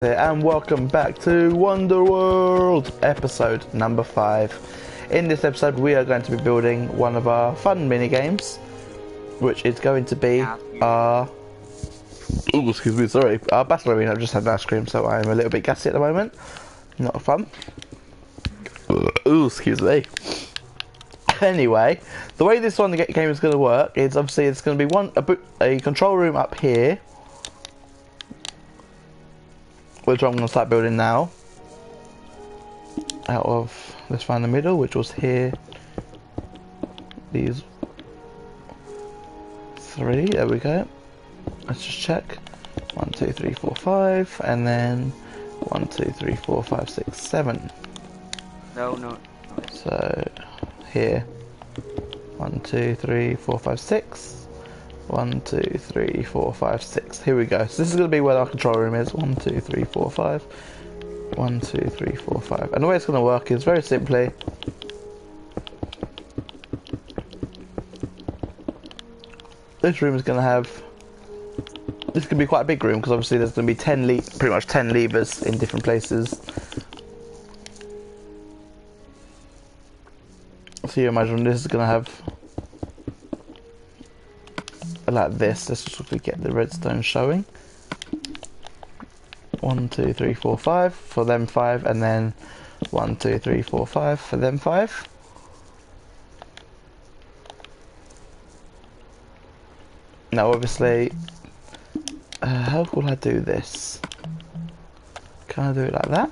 And welcome back to Wonderworld, episode number 5. In this episode we are going to be building one of our fun mini games, which is going to be our our battle arena. I've just had an ice cream, so I'm a little bit gassy at the moment. Not fun. Ooh, excuse me. Anyway, the way this game is going to work is obviously it's going to be a control room up here, which I'm going to start building now. Let's find the middle, which was here. These 3, there we go. Let's just check. 1, 2, 3, 4, 5, and then 1, 2, 3, 4, 5, 6, 7. No. So here, 1, 2, 3, 4, 5, 6. 1, 2, 3, 4, 5, 6. Here we go. So this is going to be where our control room is. 1, 2, 3, 4, 5. 1, 2, 3, 4, 5. And the way it's going to work is very simply, this room is going to have, this is going to be quite a big room because obviously there's going to be pretty much 10 levers in different places. So you imagine this is going to have like this. Let's just quickly get the redstone showing. 1, 2, 3, 4, 5 for them 5, and then 1, 2, 3, 4, 5 for them 5. Now obviously, how will I do this? Can I do it like that?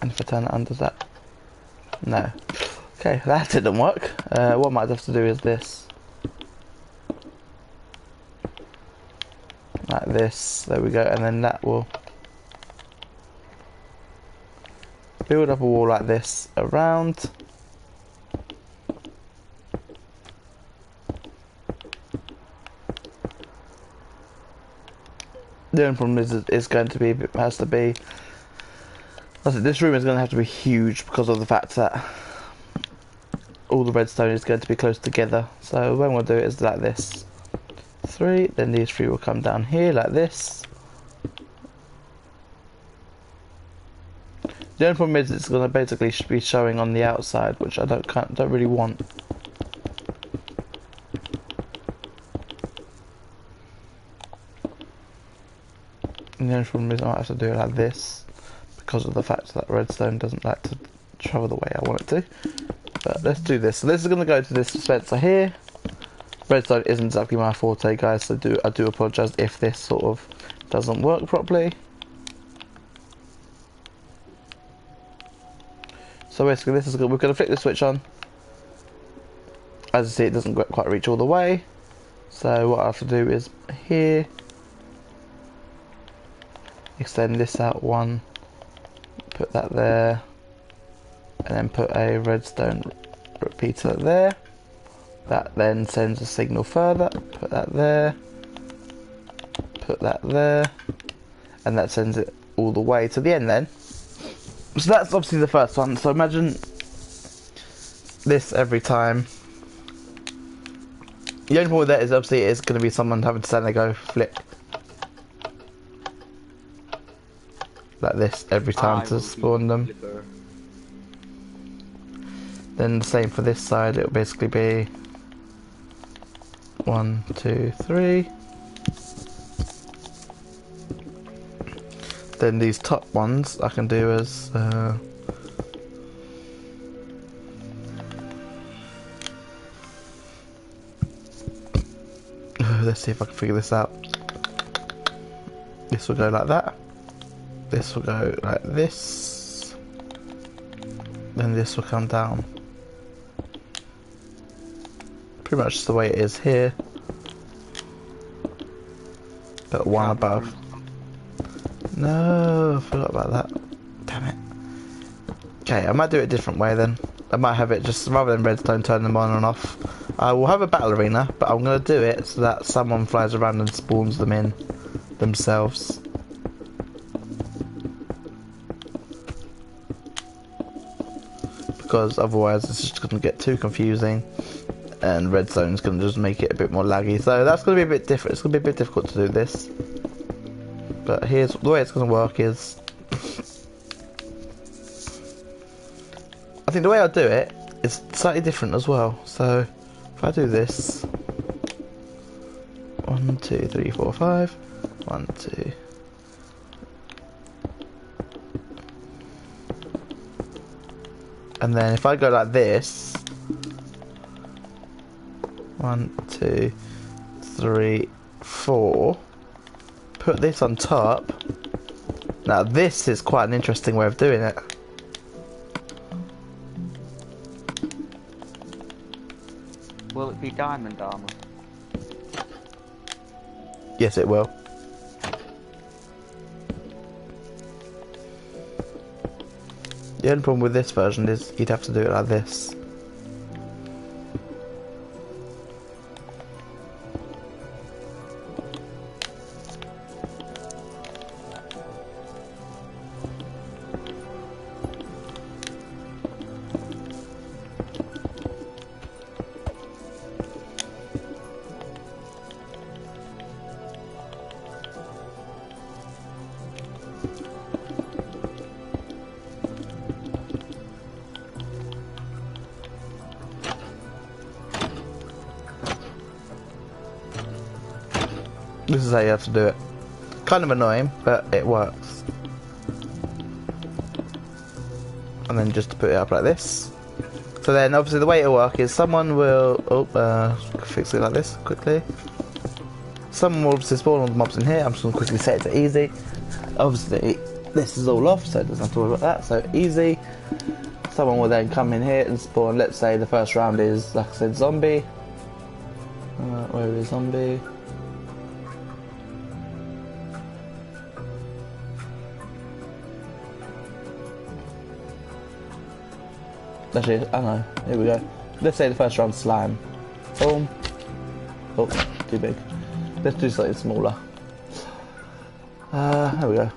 And if I turn it under that? No. Okay, that didn't work. What I might have to do is this. Like this, there we go, and then that will build up a wall like this around. The only problem is this room is going to have to be huge because of the fact that all the redstone is going to be close together. So what we'll do is like this. 3, then these 3 will come down here like this. The only problem is it's going to basically be showing on the outside, which I don't really want. And the only problem is I might have to do it like this because of the fact that redstone doesn't like to travel the way I want it to. But let's do this. So this is going to go to this dispenser here. Redstone isn't exactly my forte, guys, so I do apologise if this sort of doesn't work properly. So basically we're going to flick the switch on. As you see, it doesn't quite reach all the way. So what I have to do is here, extend this out 1, put that there, and then put a redstone repeater there. That then sends a signal further, put that there, put that there, and that sends it all the way to the end then. So that's obviously the first one. So imagine this every time. The only problem with that is obviously it's going to be someone having to stand there go flip. Like this every time to spawn them. Then the same for this side, it'll basically be 1, 2, 3. Then these top ones I can do as let's see if I can figure this out. This will go like that. This will go like this. Then this will come down. Pretty much the way it is here, but 1 above. No, I forgot about that. Damn it. Okay, I might do it a different way then. I might have it just, rather than redstone, turn them on and off. I will have a battle arena, but I'm going to do it so that someone flies around and spawns them in themselves. Because otherwise it's just going to get too confusing. And redstone's going to just make it a bit more laggy, so that's going to be a bit different. It's going to be a bit difficult to do this. But here's the way it's going to work is, I think the way I do it is slightly different as well. So if I do this, 1, 2, 3, 4, 5, 1, 2. And then if I go like this, 1, 2, 3, 4, put this on top. Now this is quite an interesting way of doing it. Will it be diamond armor? Yes, it will. The only problem with this version is you'd have to do it like this. This is how you have to do it. Kind of annoying, but it works. And then just to put it up like this. So then obviously the way it'll work is someone will fix it like this quickly. Someone will obviously spawn all the mobs in here. I'm just going to quickly set it to easy. Obviously this is all off, so it doesn't have to worry about that. So easy. Someone will then come in here and spawn. Let's say the first round is, like I said, zombie. Where is zombie? Actually, I know. Here we go. Let's say the first round slime. Boom. Oh, too big. Let's do something smaller. There we go.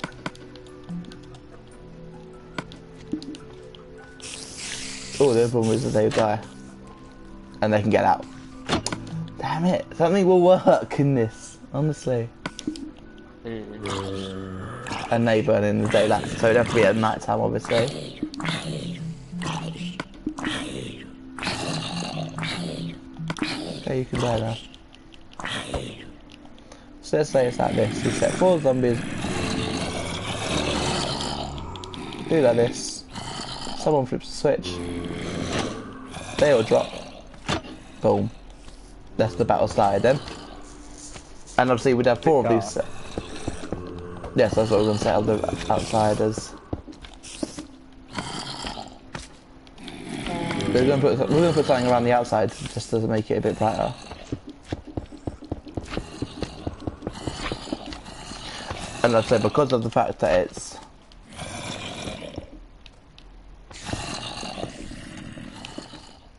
Oh, the problem is that they die. And they can get out. Damn it. Something will work in this. Honestly. And they burn in the daylight. So it'd have to be at night time, obviously. Okay, you can die now. So let's say it's like this. You set 4 zombies. Do like this. Someone flips the switch. They all drop. Boom. That's the battle started then. And obviously we'd have 4 of these set. Yes, that's what we're going to set up the outsiders. We're going to put something around the outside just to make it a bit brighter. And like I said, because of the fact that it's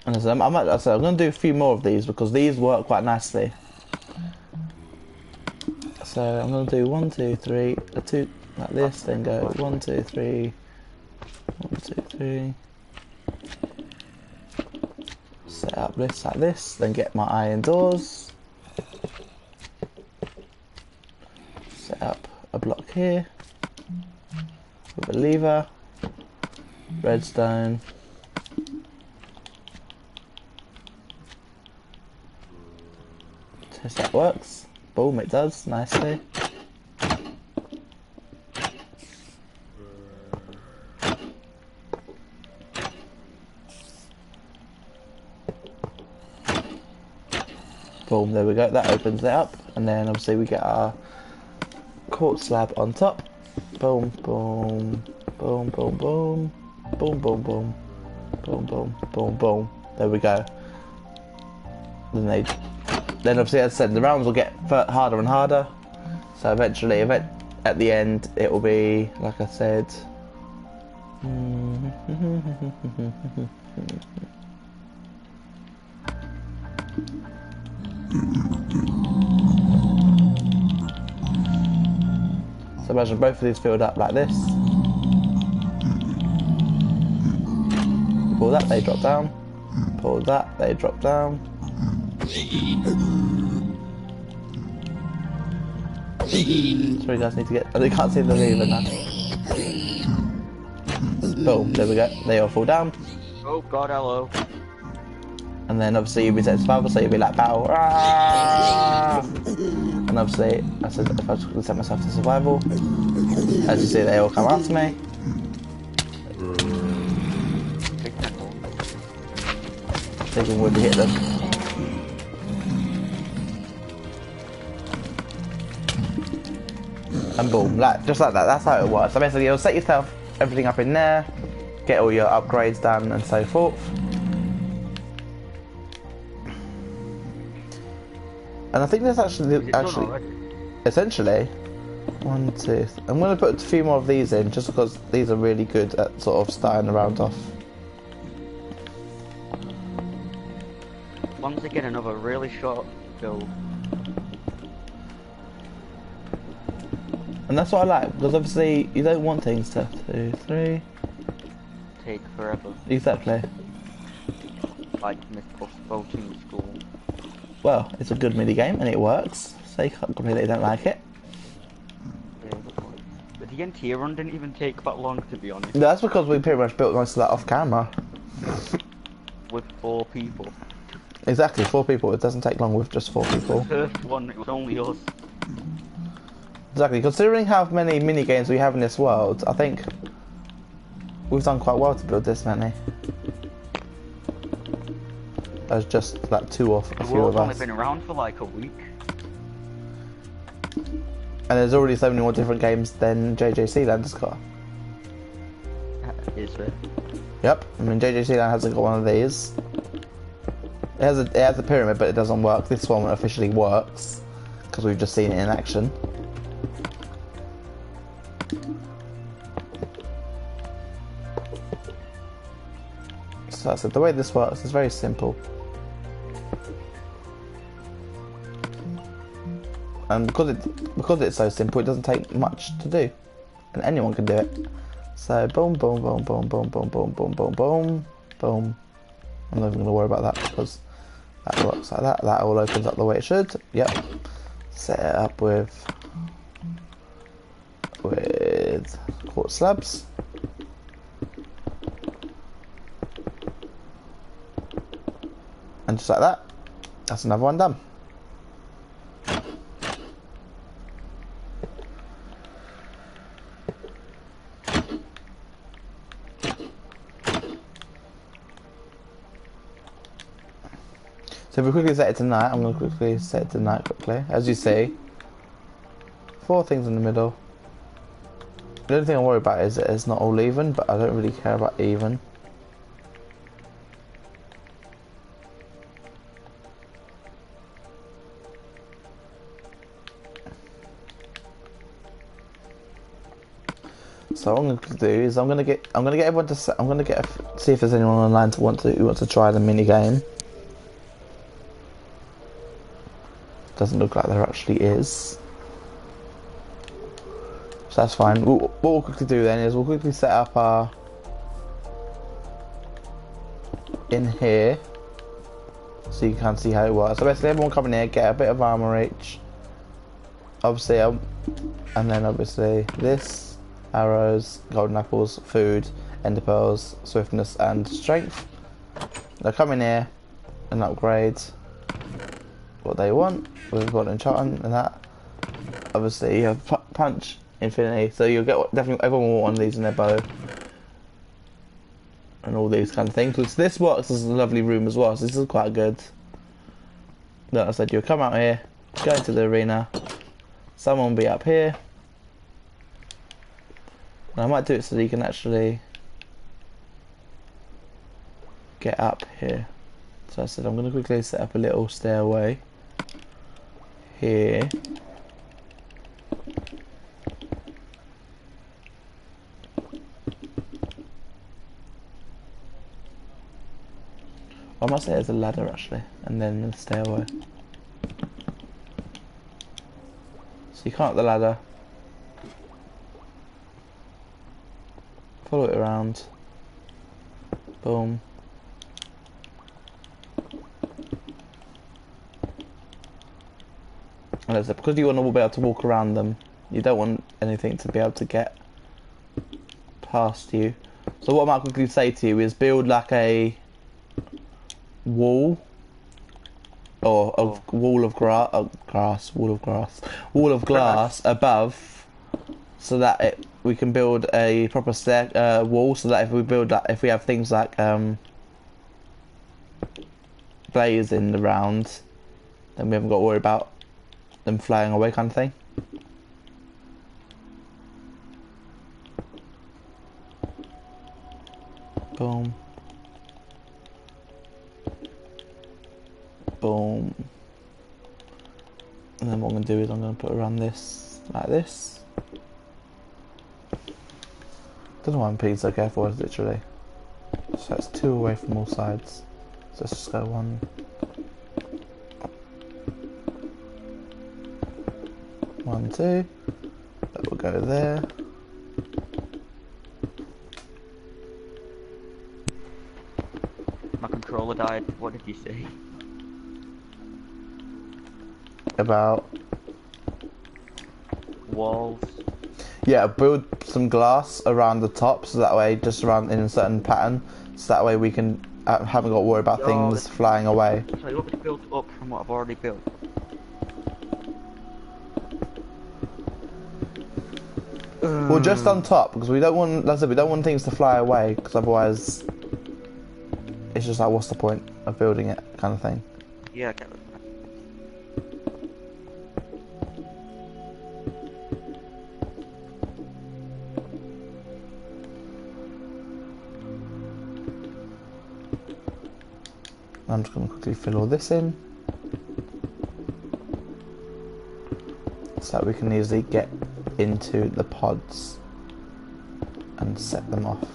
and I said, I'm going to do a few more of these because these work quite nicely. So I'm going to do 1, 2, 3, 2 like this, then go 1, 2, 3, 1, 2, 3. Set up this like this, then get my iron doors. Set up a block here with a lever, redstone. Test that works. Boom, it does nicely. Boom, there we go, that opens it up, and then obviously we get our quartz slab on top. Boom, boom, boom, boom, boom, boom, boom, boom, boom, boom, boom, boom. There we go. Then obviously, as I said, the rounds will get harder and harder. So eventually, at the end, it will be, like I said. So imagine both of these filled up like this. Pull that, they drop down. Pull that, they drop down. Sorry guys, need to get... Oh, they can't see the lever now. Boom, there we go. They all fall down. Oh god, hello. And then obviously you'll be set to survival, so you'll be like battle. Ah! And obviously, I said if I just set myself to survival, as you see, they all come after me. Taking wood to hit them. And boom, like just like that. That's how it works. So basically, you'll set yourself everything up in there, get all your upgrades done, and so forth. And I think there's actually essentially 1, 2. I'm going to put a few more of these in just because these are really good at sort of starting the round off. Once again, another really short build. And that's what I like, because obviously you don't want things to 2, 3 take forever. Exactly. Like mythical floating school. Well, it's a good mini game and it works, so you can't complain that you don't like it. Yeah, but the NT run didn't even take that long, to be honest. That's because we pretty much built most of that off camera. With 4 people. Exactly, 4 people. It doesn't take long with just 4 people. The first one, it was only us. Exactly, considering how many mini games we have in this world, I think we've done quite well to build this many. There's just like 2 or a few of us. Only been around for like a week. And there's already so many more different games than JJC Land has got. Is it? Yep, I mean JJC Land hasn't got one of these. It has a pyramid, but it doesn't work. This one officially works because we've just seen it in action. So I said the way this works is very simple. And because it's so simple, it doesn't take much to do, and anyone can do it. So boom, boom, boom, boom, boom, boom, boom, boom, boom, boom, boom. I'm not even going to worry about that because that works like that. That all opens up the way it should. Yep. Set it up with quartz slabs. And just like that, that's another one done. So if we quickly set it to night, I'm going to quickly set it to night quickly. As you see, 4 things in the middle. The only thing I worry about is that it's not all even, but I don't really care about even. So what I'm going to do is I'm going to get everyone to see if there's anyone online who wants to try the mini game. Doesn't look like there actually is, so that's fine. What we'll quickly do then is we'll quickly set up our in here so you can see how it works. So basically everyone come in here, get a bit of armor each, obviously, and then obviously this, arrows, golden apples, food, ender pearls, swiftness and strength. They'll come in here and upgrade what they want. We've got enchantment and that. Obviously you have punch, infinity, so you'll get definitely everyone will want one of these in their bow and all these kind of things, which this works as a lovely room as well, so this is quite good. Like I said, you'll come out here, go into the arena, someone will be up here, and I might do it so that you can actually get up here. So I said I'm going to quickly set up a little stairway here. I might say there's a ladder actually, and then the stairway. So you climb up the ladder, follow it around, boom. And it's because you want to be able to walk around them, you don't want anything to be able to get past you. So what I might quickly say to you is build like a wall, or a wall of wall of glass above, so that we can build a proper wall, so that if we have things like blazing around, then we haven't got to worry about them flying away, kind of thing. Boom. Boom. And then what I'm going to do is I'm going to put around this like this. Don't know why I'm being so careful, literally. So it's 2 away from all sides. So let's just go 1. 1, 2. That will go there. My controller died. What did you say? About Walls. yeah, build some glass around the top, so that way, just around in a certain pattern, so that way we can haven't got to worry about things flying away. So you want me to build up from what I've already built? Well, just on top, because we don't want, like I said, we don't want things to fly away, because otherwise it's just like, what's the point of building it, kind of thing. Yeah, I get it. I'm just going to quickly fill all this in, so that we can easily get into the pods and set them off.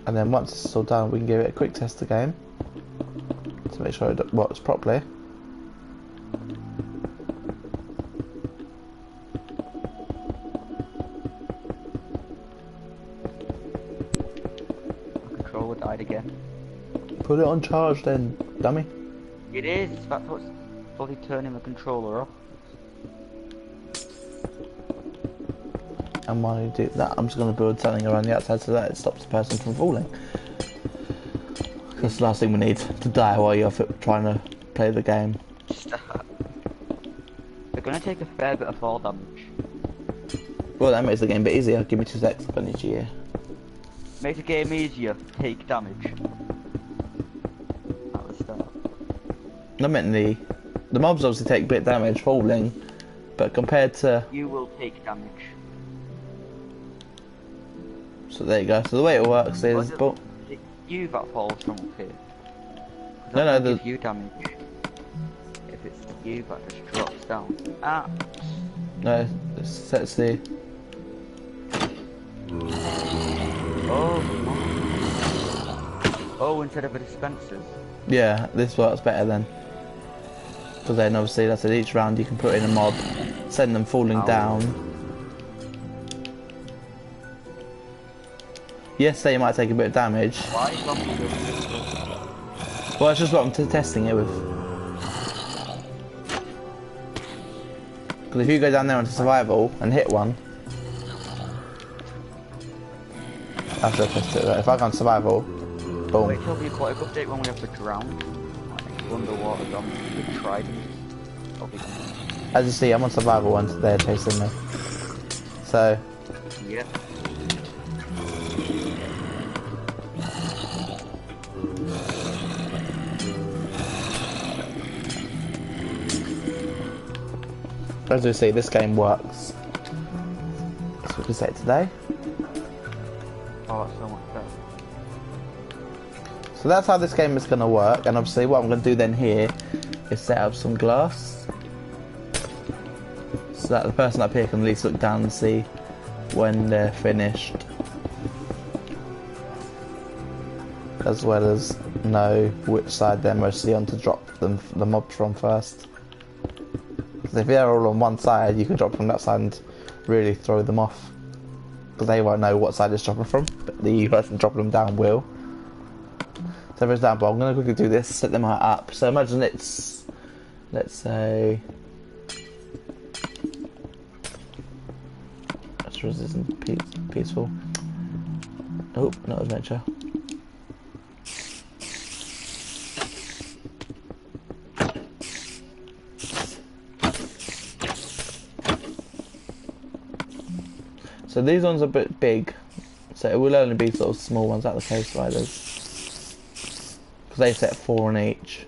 And then once it's all done, we can give it a quick test again to make sure it works properly. My controller died again. Put it on charge then, dummy. It is. That's what's bloody turning the controller off. And while you do that, I'm just going to build something around the outside so that it stops the person from falling. That's the last thing we need, to die while you're trying to play the game. They're gonna take a fair bit of fall damage. Well, that makes the game a bit easier. Give me 2 seconds, I need you here. Make the game easier, take damage. At the start. I meant the mobs obviously take a bit of damage falling, but compared to... You will take damage. So there you go. So the way it works is... Is it you that falls from up here? No, give you damage. If it's you that just drops down. Ah! No, it sets the... Oh, instead of a dispenser. Yeah, this works better then. Because then obviously, that's at each round you can put in a mob, send them falling down. Yes, they might take a bit of damage. Why is zombies Well, it's just what I'm testing it with. Because if you go down there into survival and hit one, I should test it. If I go on survival, boom. Wait till the aquatic update when we have to drown. Like underwater zombies with tridents. As you see, I'm on survival once they're chasing me. So. Yeah. As we see, this game works. So we can say it today. Oh, that's so much better. So that's how this game is going to work, and obviously what I'm going to do then here is set up some glass so that the person up here can at least look down and see when they're finished, as well as know which side they're mostly on to drop them, the mobs from first. Because if they're all on one side, you can drop from that side and really throw them off, because they won't know what side it's dropping from, but the person dropping them down will. So for example, I'm going to quickly do this, set them up. So imagine it's, let's say, that's resistant, peaceful. Oh, not adventure. So these ones are a bit big, so it will only be sort of small ones like the cave spiders, because they set 4 on each.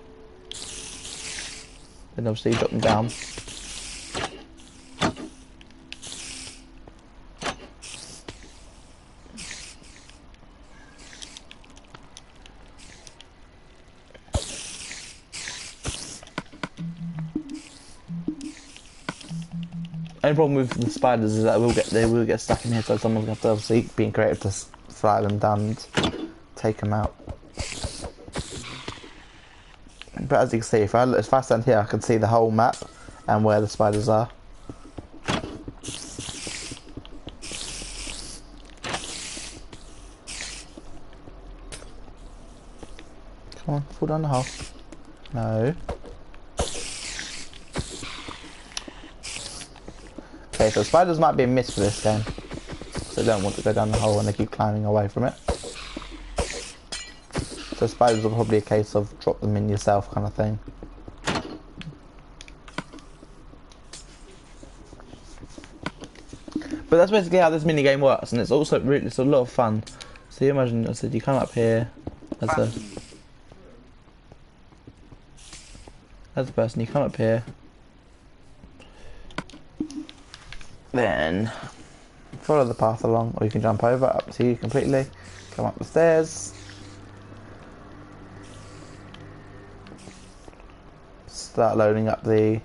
Then obviously you drop them down. Only problem with the spiders is that they will get stuck in here, so someone's going to have to obviously be creative to fly them down and take them out. But as you can see, if I stand here, I can see the whole map and where the spiders are. Come on, fall down the hole. No. Okay, so spiders might be a miss for this game. So they don't want to go down the hole and they keep climbing away from it. So spiders are probably a case of drop them in yourself kind of thing. But that's basically how this mini game works, and it's also really, it's a lot of fun. So you imagine, I said you come up here as a person, you come up here, then follow the path along, or you can jump over, up to you completely. Come up the stairs, start loading up the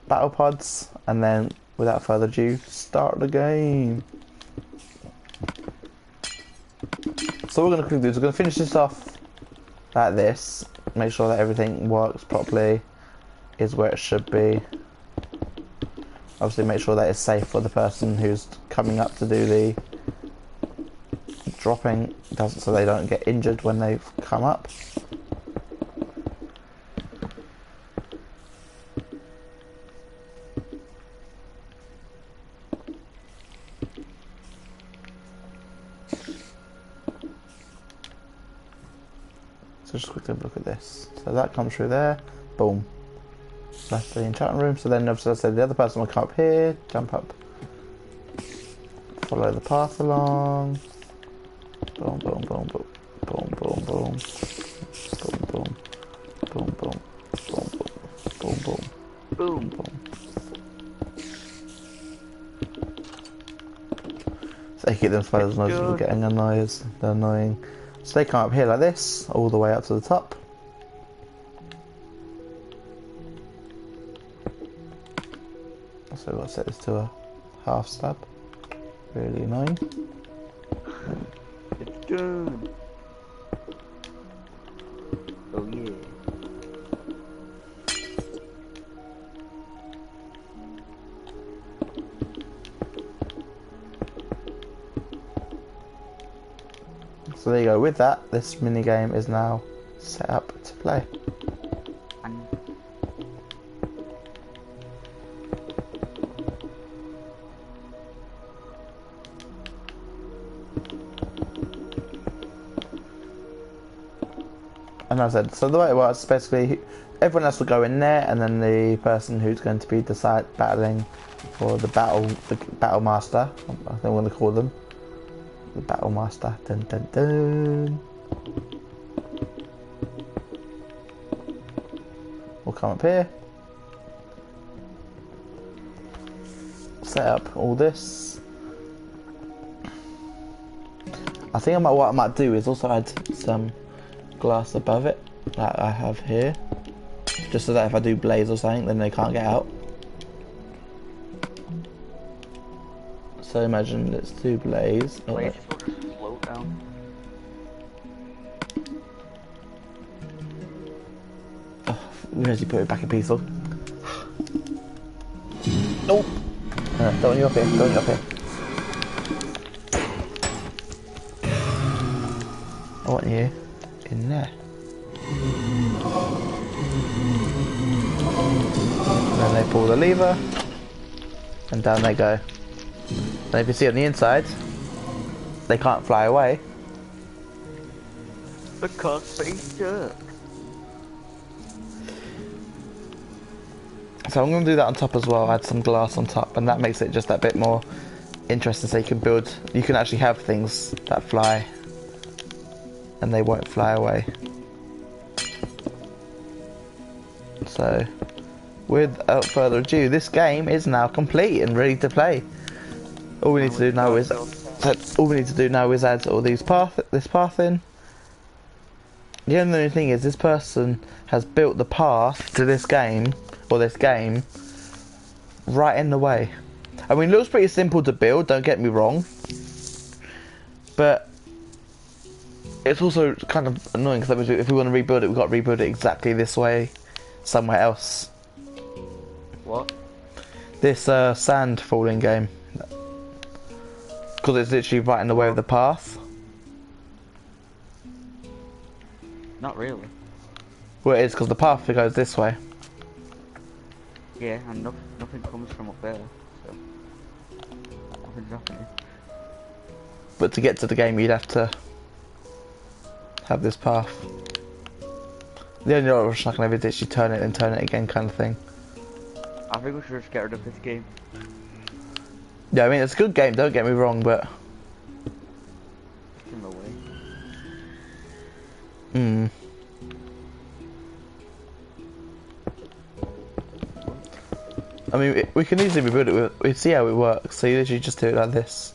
battle pods, and then without further ado, start the game. So what we're going to quickly do is we're going to finish this off like this, make sure that everything works properly, is where it should be. Obviously make sure that it's safe for the person who's coming up to do the dropping, so they don't get injured when they've come up. So just quickly have a look at this. So that comes through there, boom. That's the enchanting room. So then, as I said, the other person will come up here, jump up, follow the path along. Boom, boom, boom, boom, boom, boom, boom, boom, boom, boom, boom, boom, boom, boom, boom, boom. So they keep them spiders' noses from getting annoying. They're annoying. So they come up here like this, all the way up to the top. So we've got to set this to a half slab. Really annoying. It's done. Oh yeah. So there you go. With that, this mini game is now set up to play. And as I said, so the way it works, basically, everyone has to go in there, and then the person who's going to be battling for the battle master, I think I'm going to call them, the battle master. Dun dun dun. We'll come up here, set up all this. I think what I might do is also add some glass above it, like I have here, just so that if I do blaze or something, then they can't get out. So imagine, let's do blaze. Blaze will just float down. Oh, we actually put it back in peaceful. Oh! Don't want you up here, don't want you up here. I want you. in there. And then they pull the lever, and down they go. And if you see on the inside, they can't fly away. Because they suck. So I'm going to do that on top as well, add some glass on top, and that makes it just that bit more interesting, so you can build, you can actually have things that fly, and they won't fly away. So, without further ado, this game is now complete and ready to play. All we need to do now is add all these this path in. The only thing is, this person has built the path to this game, or this game, right in the way. I mean, it looks pretty simple to build, don't get me wrong, but it's also kind of annoying, because if we want to rebuild it, we've got to rebuild it exactly this way, somewhere else. What? This sand falling game, because it's literally right in the way of the path. Not really. Well, it is, because the path goes this way. Yeah, and nothing comes from up there, so nothing's happening. But to get to the game, you'd have to have this path. The only option I can have is literally turn it and turn it again, kind of thing. I think we should just get rid of this game. Yeah, I mean, it's a good game, don't get me wrong, but It's in the way. I mean, we can easily rebuild it. We see how it works. So you literally just do it like this.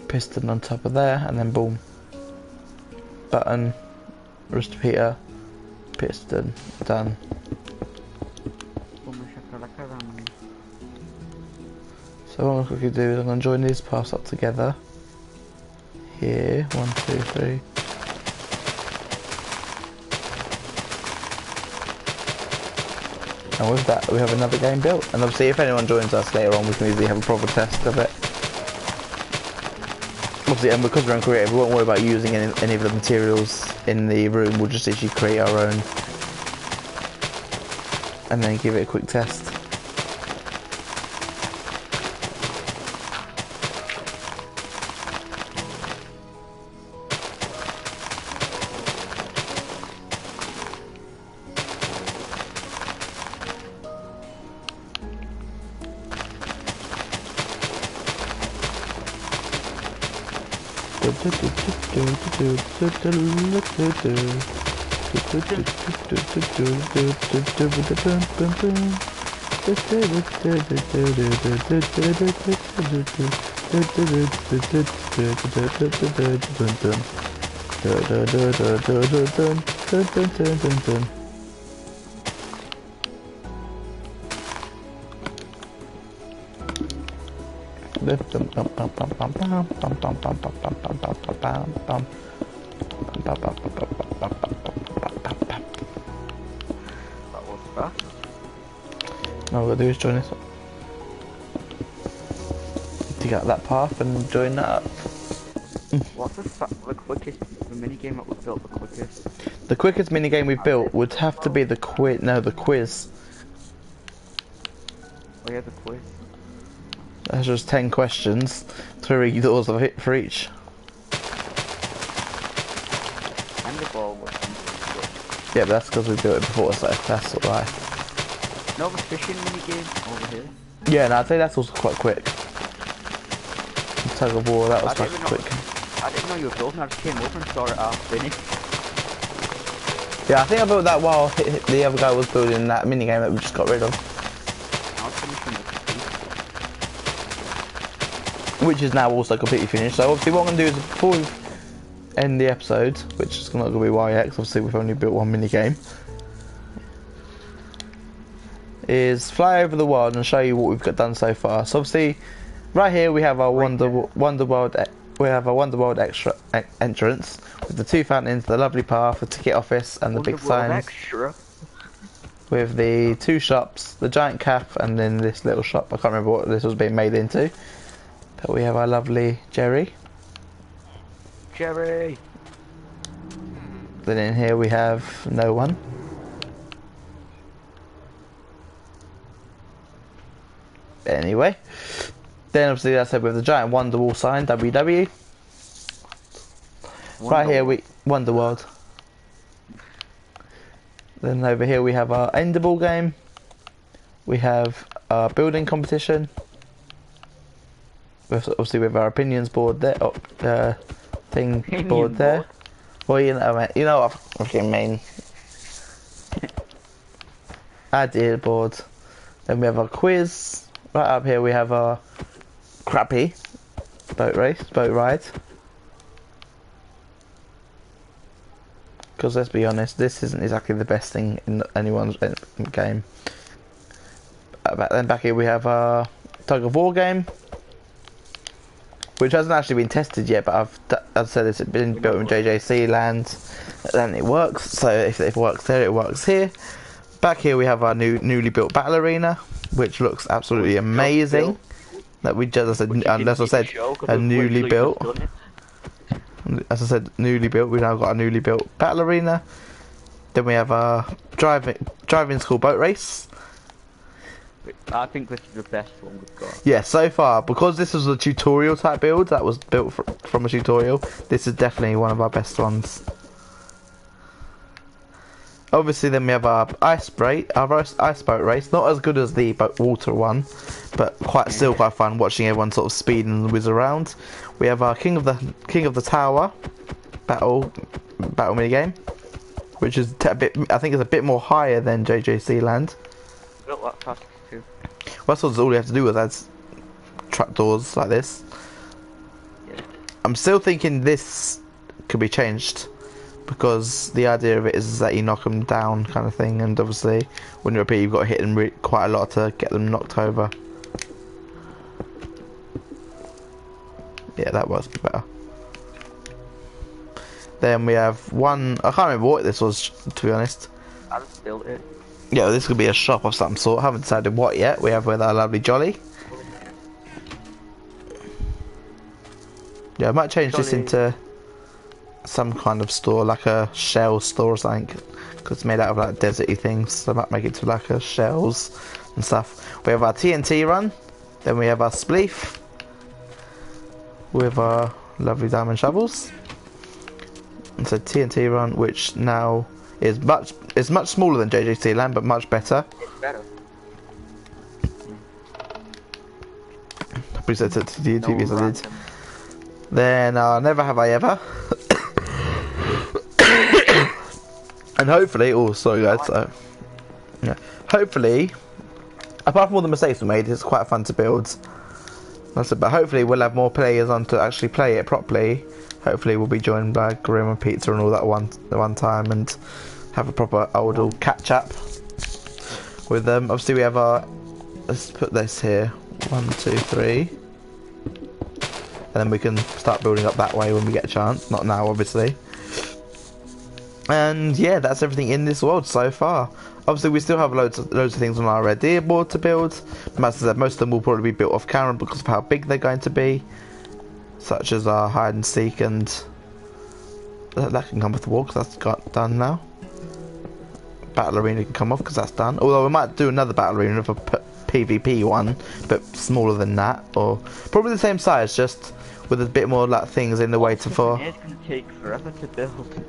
Piston on top of there, and then boom. Button, wrist repeater, piston, done. So what I'm going to do is I'm going to join these paths up together. Here, 1, 2, 3. And with that, we have another game built. And obviously, if anyone joins us later on, we can easily have a proper test of it. Obviously, and because we're on creative, we won't worry about using any of the materials in the room. We'll just actually create our own. And then give it a quick test. All we've got to do is join this up. Dig out that path and join that up. What's the quickest minigame that was built the quickest? The quickest minigame we've built would have to be the quiz. No, the quiz. Oh yeah, the quiz. That's just 10 questions, 3 doors of it for each. And the ball was. Yeah, but that's because we built it before, so that's alright. No, the fishing minigame over here. Yeah, no, I'd say that's also quite quick. The tug of war, that was quite quick. I didn't know you were building, I just came over and saw it half finished. Yeah, I think I built that while the other guy was building that minigame that we just got rid of. I was finishing the Which is now also completely finished. So obviously what I'm going to do is, before we end the episode, which is not going to be YX, obviously we've only built one minigame, is fly over the world and show you what we've got done so far. So obviously, right here we have our Wonderworld extra entrance with the 2 fountains, the lovely path, the ticket office, and the big signs. Extra. With the 2 shops, the giant calf, and then this little shop. I can't remember what this was being made into. But we have our lovely Jerry. Jerry. Then in here we have no one. Anyway, then obviously that's it with the giant Wonderwall sign, WW. Right here we Wonderworld. Then over here we have our Enderball game. We have our building competition. Obviously with our opinions board there, board there. Well, you know what I fucking mean. Idea board. Then we have our quiz. Right up here we have our crappy boat ride. Because let's be honest, this isn't exactly the best thing in anyone's game. Then back here we have our tug of war game, which hasn't actually been tested yet, but I've said it's been built in JJC land, and it works. So if it works there, it works here. Back here we have our newly built battle arena, which looks absolutely amazing. That we just, as I said, a newly built. As I said, newly built. We've now got a newly built battle arena. Then we have our driving school boat race. I think this is the best one we've got. Yeah, so far, because this was a tutorial type build that was built from a tutorial, this is definitely one of our best ones. Obviously, then we have our ice boat race. Not as good as the water one, but still quite fun watching everyone sort of speed and whiz around. We have our King of the Tower battle mini game, which is I think it's a bit more higher than JJC land. Built that fast too. Well, that's all you have to do is add trapdoors like this. Yeah. I'm still thinking this could be changed, because the idea of it is that you knock them down kind of thing, and obviously when you repeat you've got to hit them quite a lot to get them knocked over. Yeah, that works better. Then we have one, I can't remember what this was, to be honest. I just built it. Yeah, this could be a shop of some sort. I haven't decided what yet. We have with our lovely Jolly. Yeah, I might change this into some kind of store, like a shell store or something, because it's made out of like deserty things, so I might make it to like a shells and stuff. We have our TNT run, then we have our spleef with our lovely diamond shovels. And so TNT run, which now is much smaller than JJC land, but much better. It's better. Probably said it to the YouTube, yes I did. Then Never Have I Ever. And hopefully, oh sorry guys, yeah, hopefully, apart from all the mistakes we made, it's quite fun to build. That's it, but hopefully we'll have more players on to actually play it properly. Hopefully we'll be joined by Grim and Pizza and all that one time, and have a proper old catch up with them. Obviously we have our, let's put this here, 1, 2, 3, and then we can start building up that way when we get a chance, not now obviously. And yeah, that's everything in this world so far. Obviously we still have loads of things on our idea board to build. Most of them will probably be built off camera because of how big they're going to be, such as our hide and seek, and that can come off the wall because that's got done now. Battle arena can come off because that's done, although we might do another battle arena of a PvP one, but smaller than that, or probably the same size, just with a bit more like things in the way to for. It's gonna take forever to build.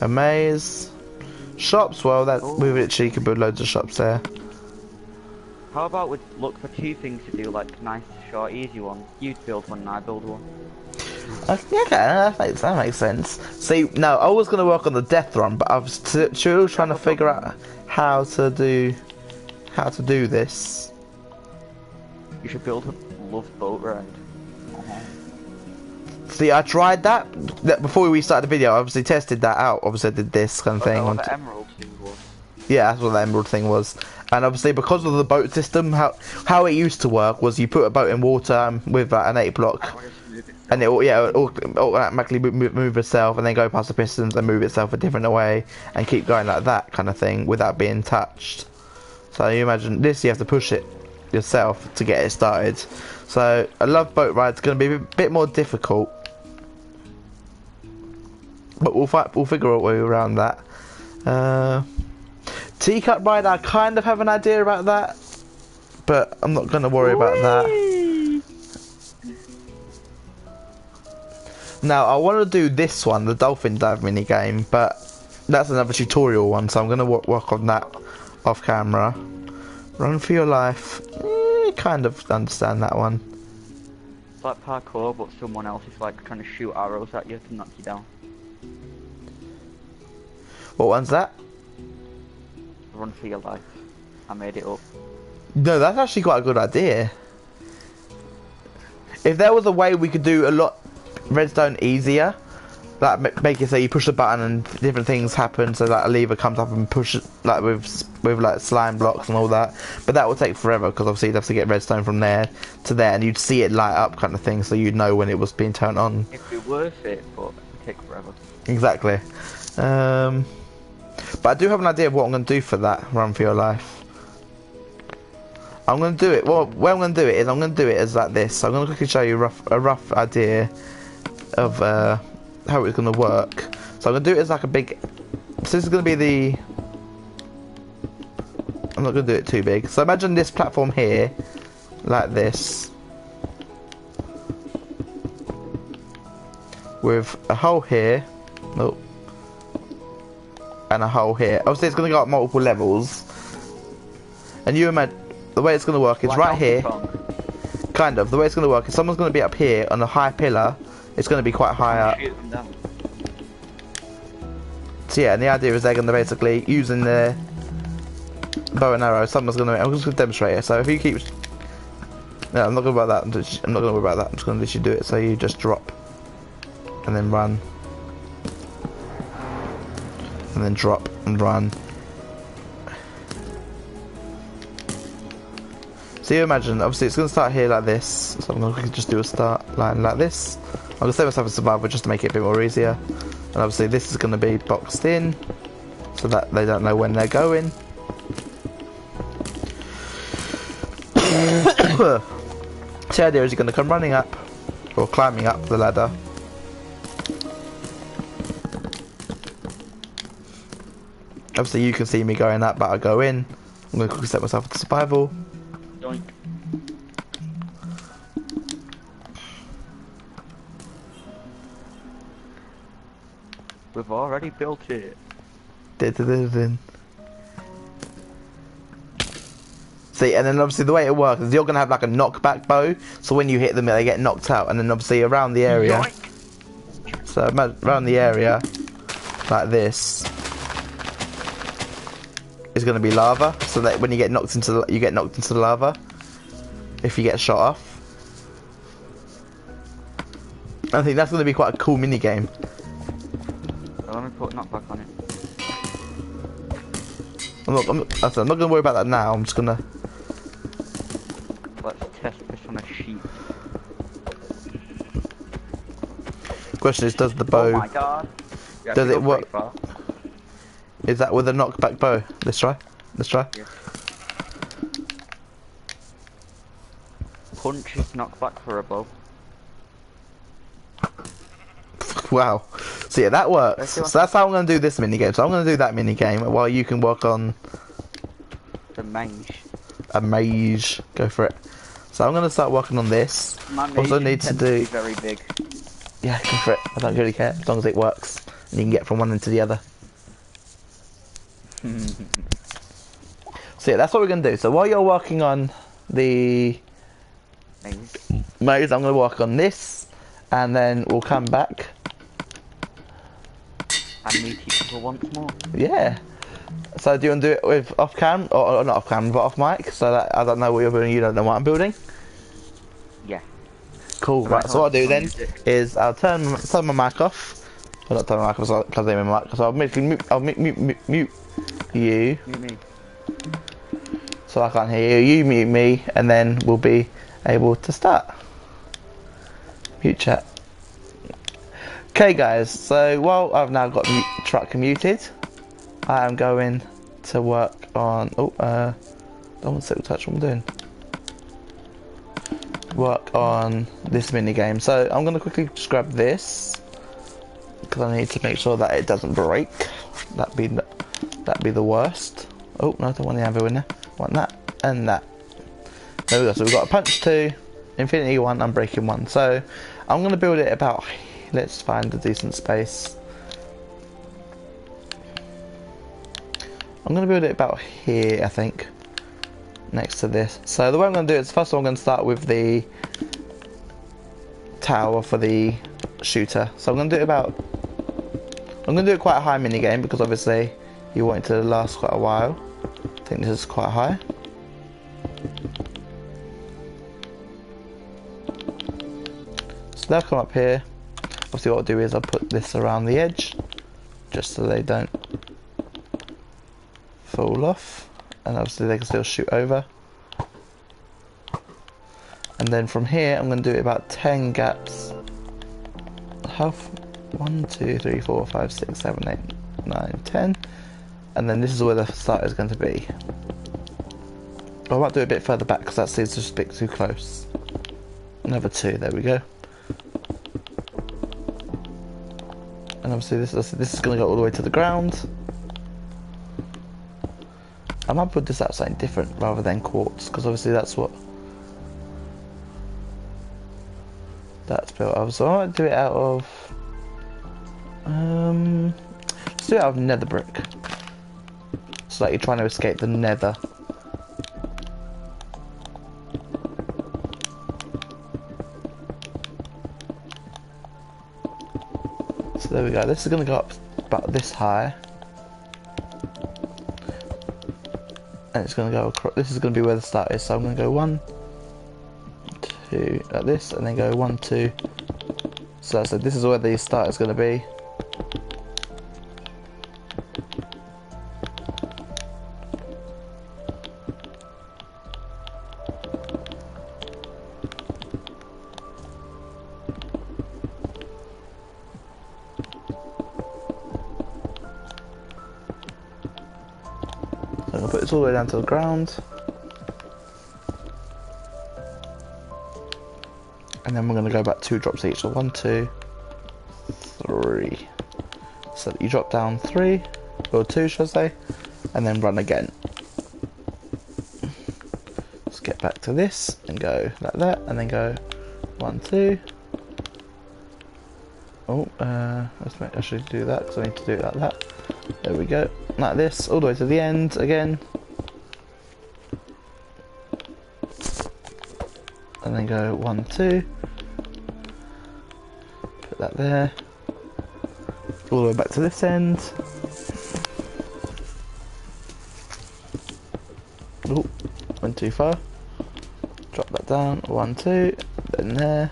A maze. Shops, well, we literally could build loads of shops there. How about we look for 2 things to do, like nice, short, easy ones. You build one and I build one. Okay, that makes sense. See, no, I was going to work on the death run, but I was still trying to figure out how to do this. You should build a love boat ride. See, I tried that before we started the video. I obviously tested that out. Obviously, I did this kind of thing. What the emerald thing was. Yeah, that's what the emerald thing was. And obviously, because of the boat system, how it used to work was you put a boat in water with an 8 block, and it automatically move itself, and then go past the pistons and move itself a different way, and keep going like that kind of thing without being touched. So you imagine this, you have to push it yourself to get it started. So a love boat ride's going to be a bit more difficult. but we'll figure out a way around that. Teacup ride, I kind of have an idea about that, but I'm not going to worry about that. Now, I want to do this one, the dolphin dive mini game, but that's another tutorial one, so I'm going to work on that off camera. Run for your life. Kind of understand that one. It's like parkour, but someone else is like trying to shoot arrows at you to knock you down. What one's that? Run for your life. I made it up. No, that's actually quite a good idea. If there was a way we could do a lot redstone easier, like make it so you push the button and different things happen, so like a lever comes up and push it, like with like slime blocks and all that, but that would take forever because obviously you'd have to get redstone from there to there and you'd see it light up kind of thing, so you'd know when it was being turned on. It'd be worth it, but it'd take forever. Exactly. But I do have an idea of what I'm going to do for that run for your life. I'm going to do it, well, where I'm going to do it is I'm going to do it as like this. So I'm going to quickly show you a rough idea of how it's going to work. So I'm going to do it as like a big, so this is going to be the, I'm not going to do it too big. So imagine this platform here, like this, with a hole here, oh, and a hole here. Obviously it's going to go up multiple levels, and you imagine the way it's going to work is like right here, kind of, the way it's going to work is someone's going to be up here on a high pillar. It's going to be quite high up. So yeah, and the idea is they're going to basically, using their bow and arrow, someone's going to, I'm just going to demonstrate it. So if you keep, no, I'm not going to worry about that, I'm not going to worry about that, I'm just going to let you do it. So you just drop, and then run, and then drop and run. So you imagine, obviously it's going to start here like this, so I'm going to just do a start line like this. I'm going to save myself a survival just to make it a bit more easier. And obviously this is going to be boxed in, so that they don't know when they're going. So the idea is you're going to come running up, or climbing up the ladder. Obviously you can see me going up, but I go in. I'm going to quickly set myself to survival. Yoink. We've already built it. See, and then obviously the way it works is you're going to have like a knockback bow, so when you hit them they get knocked out, and then obviously around the area, yoink. So around the area like this is going to be lava, so that when you get knocked into the lava if you get shot off. I think that's going to be quite a cool mini game. So let me put knockback on it. I'm not going to worry about that now. I'm just going to, Let's test this on a sheep. question is, does the bow, oh my god, does it work? Is that with a knockback bow? Let's try. Yeah. Punch is knockback for a bow. Wow. So yeah, that works. So that's how I'm going to do this mini game. So I'm going to do that mini game while you can work on the mage. A mage. Go for it. So I'm going to start working on this. My mage also need to do. Be very big. Yeah, go for it. I don't really care as long as it works and you can get from one end to the other. So yeah, that's what we're going to do. So while you're working on the maze, I'm going to work on this, and then we'll come back and meet each other once more. Yeah. So do you want to do it with off cam, or not off cam, but off mic, so that I don't know what you're building, you don't know what I'm building? Yeah. Cool. Right. So what I'll do then is I'll turn my mic off. Well, not turn my mic off because I'm in my mic. So I'll mute you. Mute me. So I can't hear you. You mute me, and then we'll be able to start. Mute chat. Okay, guys. So while I've now got the truck muted, I am going to work on. Oh, don't want to touch what I'm doing. Work on this mini game. So I'm going to quickly just grab this. because I need to make sure that it doesn't break. That'd be the worst. Oh no, I don't want the anvil in there. I want that and that. There we go. So we've got a punch 2, infinity 1, unbreaking 1. So I'm going to build it about. Let's find a decent space. I'm going to build it about here, I think, next to this. So the way I'm going to do it is, first of all, I'm going to start with the tower for the shooter. So I'm going to do it about. I'm going to do it quite a high mini game because obviously you want it to last quite a while. I think this is quite high. So they'll come up here. Obviously what I'll do is I'll put this around the edge, just so they don't fall off. And obviously they can still shoot over. And then from here I'm going to do it about 10 gaps. Half 1, 2, 3, 4, 5, 6, 7, 8, 9, 10. And then this is where the start is going to be. I might do it a bit further back because that seems just a bit too close. Another 2, there we go. And obviously this is going to go all the way to the ground. I might put this out something different rather than quartz, because obviously that's what that's built of. So I might do it out of let's do it out of nether brick. It's like you're trying to escape the nether. So there we go. This is going to go up about this high. And it's going to go across. This is going to be where the start is. So I'm going to go 1, 2 like this, and then go 1, 2. So this is where the start is going to be. So I'm going to put this all the way down to the ground. And then we're going to go about 2 drops each. So 1, 2, 3. So you drop down 3, or 2 should I say, and then run again. Let's get back to this and go like that, and then go 1, 2. Oh, I should do that because I need to do it like that. There we go, like this, all the way to the end again. And then go 1, 2. Put that there. All the way back to this end. Oh, went too far. Drop that down. 1, 2. Then there.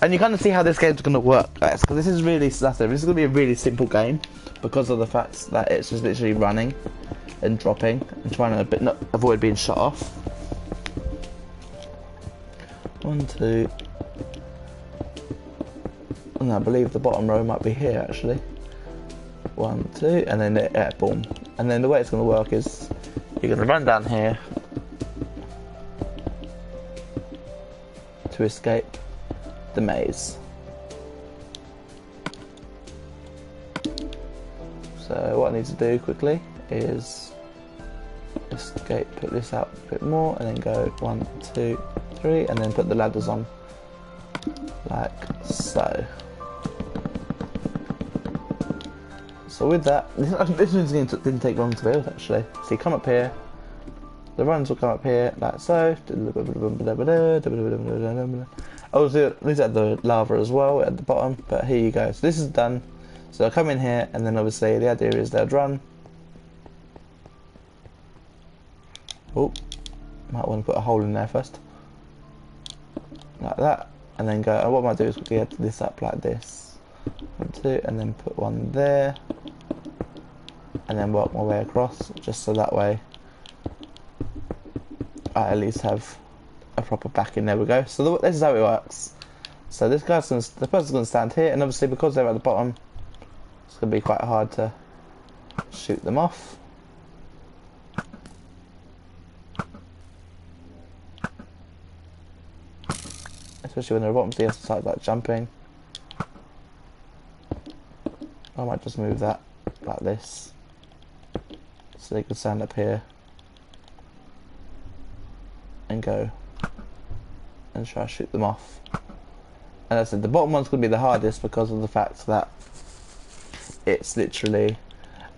And you kind of see how this game's going to work, guys, because this is really, this is going to be a really simple game because of the fact that it's just literally running and dropping and trying to avoid being shot off. 1, 2. And I believe the bottom row might be here actually. 1, 2, and then boom. And then the way it's going to work is you're going to run down here to escape the maze. So what I need to do quickly is escape, put this out a bit more, and then go 1, 2, 3, and then put the ladders on like so. So with that, this one didn't take long to build actually. So you come up here, the runs will come up here like so. Also, these are the lava as well at the bottom, but here you go. So this is done. So they'll come in here, and then obviously the idea is they'll run. Oh, might want to put a hole in there first, like that, and then go. And what I might do is get this up like this, 1, 2, and then put one there, and then work my way across, just so that way I at least have a proper backing. There we go. So this is how it works. So the person's going to stand here, and obviously because they're at the bottom, it's going to be quite hard to shoot them off. Especially when they're at the bottom, so you have to start like jumping. I might just move that like this, so they can stand up here and go and try to shoot them off. And as I said, the bottom one's going to be the hardest because of the fact that it's literally...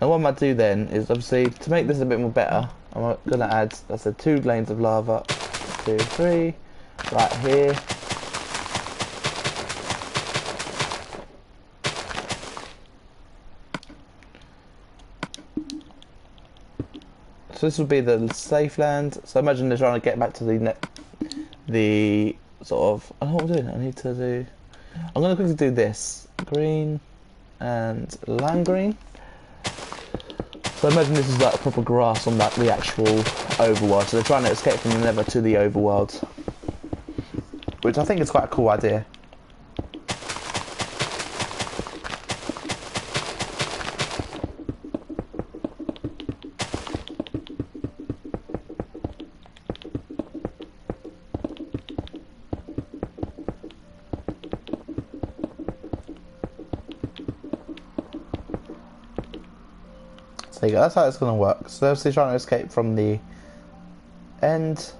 And what I might do then is, obviously, to make this a bit more better, I'm going to add, as I said, 2 lanes of lava, 2, 3, right here. So this would be the safe land. So imagine they're trying to get back to the sort of... I don't know what I'm doing. I need to do... I'm going to quickly do this. Green and lime green. So imagine this is like proper grass on like the actual overworld. So they're trying to escape from the nether to the overworld, which I think is quite a cool idea. There you go, that's how it's going to work. So they're obviously trying to escape from the end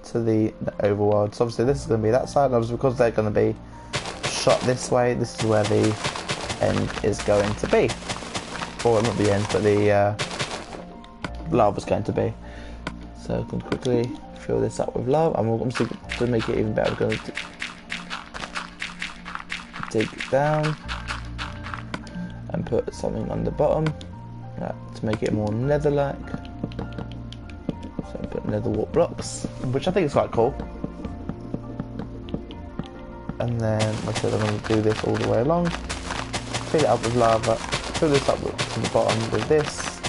to the overworld. So obviously this is going to be that side, and obviously because they're going to be shot this way, this is where the end is going to be. Or not the end, but the lava's going to be. So I can quickly fill this up with lava. I'm obviously, to make it even better, we're going to dig down and put something on the bottom. To make it more nether-like. So I put nether wart blocks, which I think is quite cool. And then, like I said, I'm going to do this all the way along. Fill it up with lava. Fill this up to the bottom with this.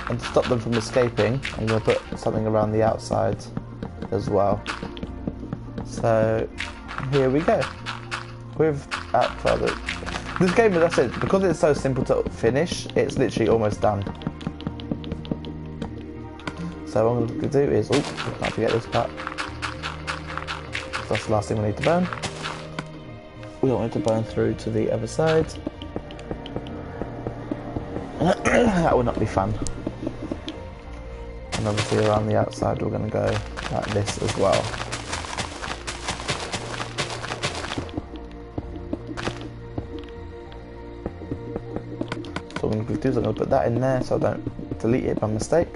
And to stop them from escaping, I'm going to put something around the outside as well. So, here we go. Without further... This game, as I said, because it's so simple to finish, it's literally almost done. So what I'm going to do is... Oh, can't forget this part. That's the last thing we need to burn. We don't want it to burn through to the other side. That would not be fun. And obviously around the outside we're going to go like this as well. So what I'm going to do is I'm going to put that in there so I don't delete it by mistake.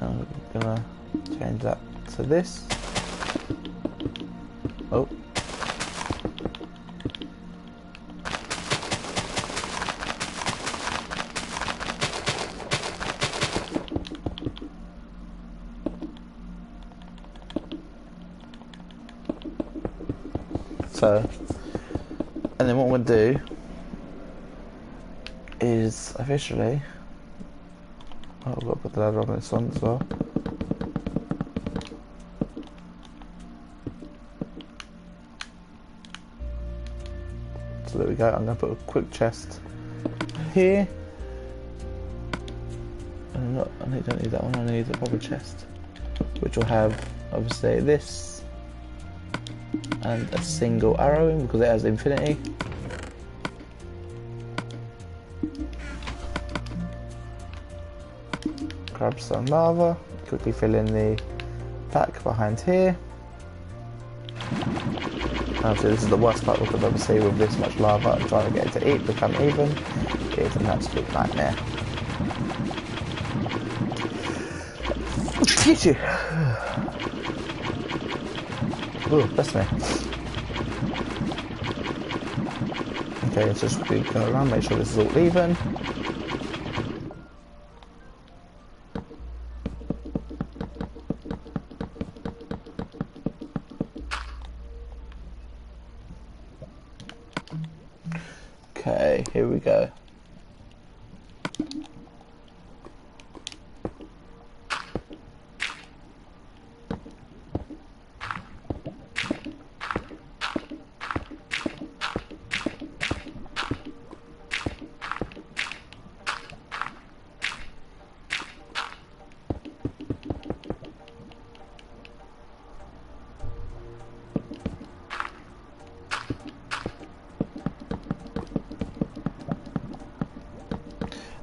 I'm going to change that to this. Oh. So, and then what we'll do is officially, oh, I've got to put the ladder on this one as well. So there we go, I'm going to put a quick chest here. I don't need that one, I need a proper chest, which will have obviously this and a single arrow in because it has infinity. Grab some lava, quickly fill in the pack behind here. Obviously this is the worst part because obviously with this much lava and trying to get it to eat, become even, it's an absolute nightmare. Excuse you. Oh, bless me. Okay, let's just go around, make sure this is all even. Okay, here we go.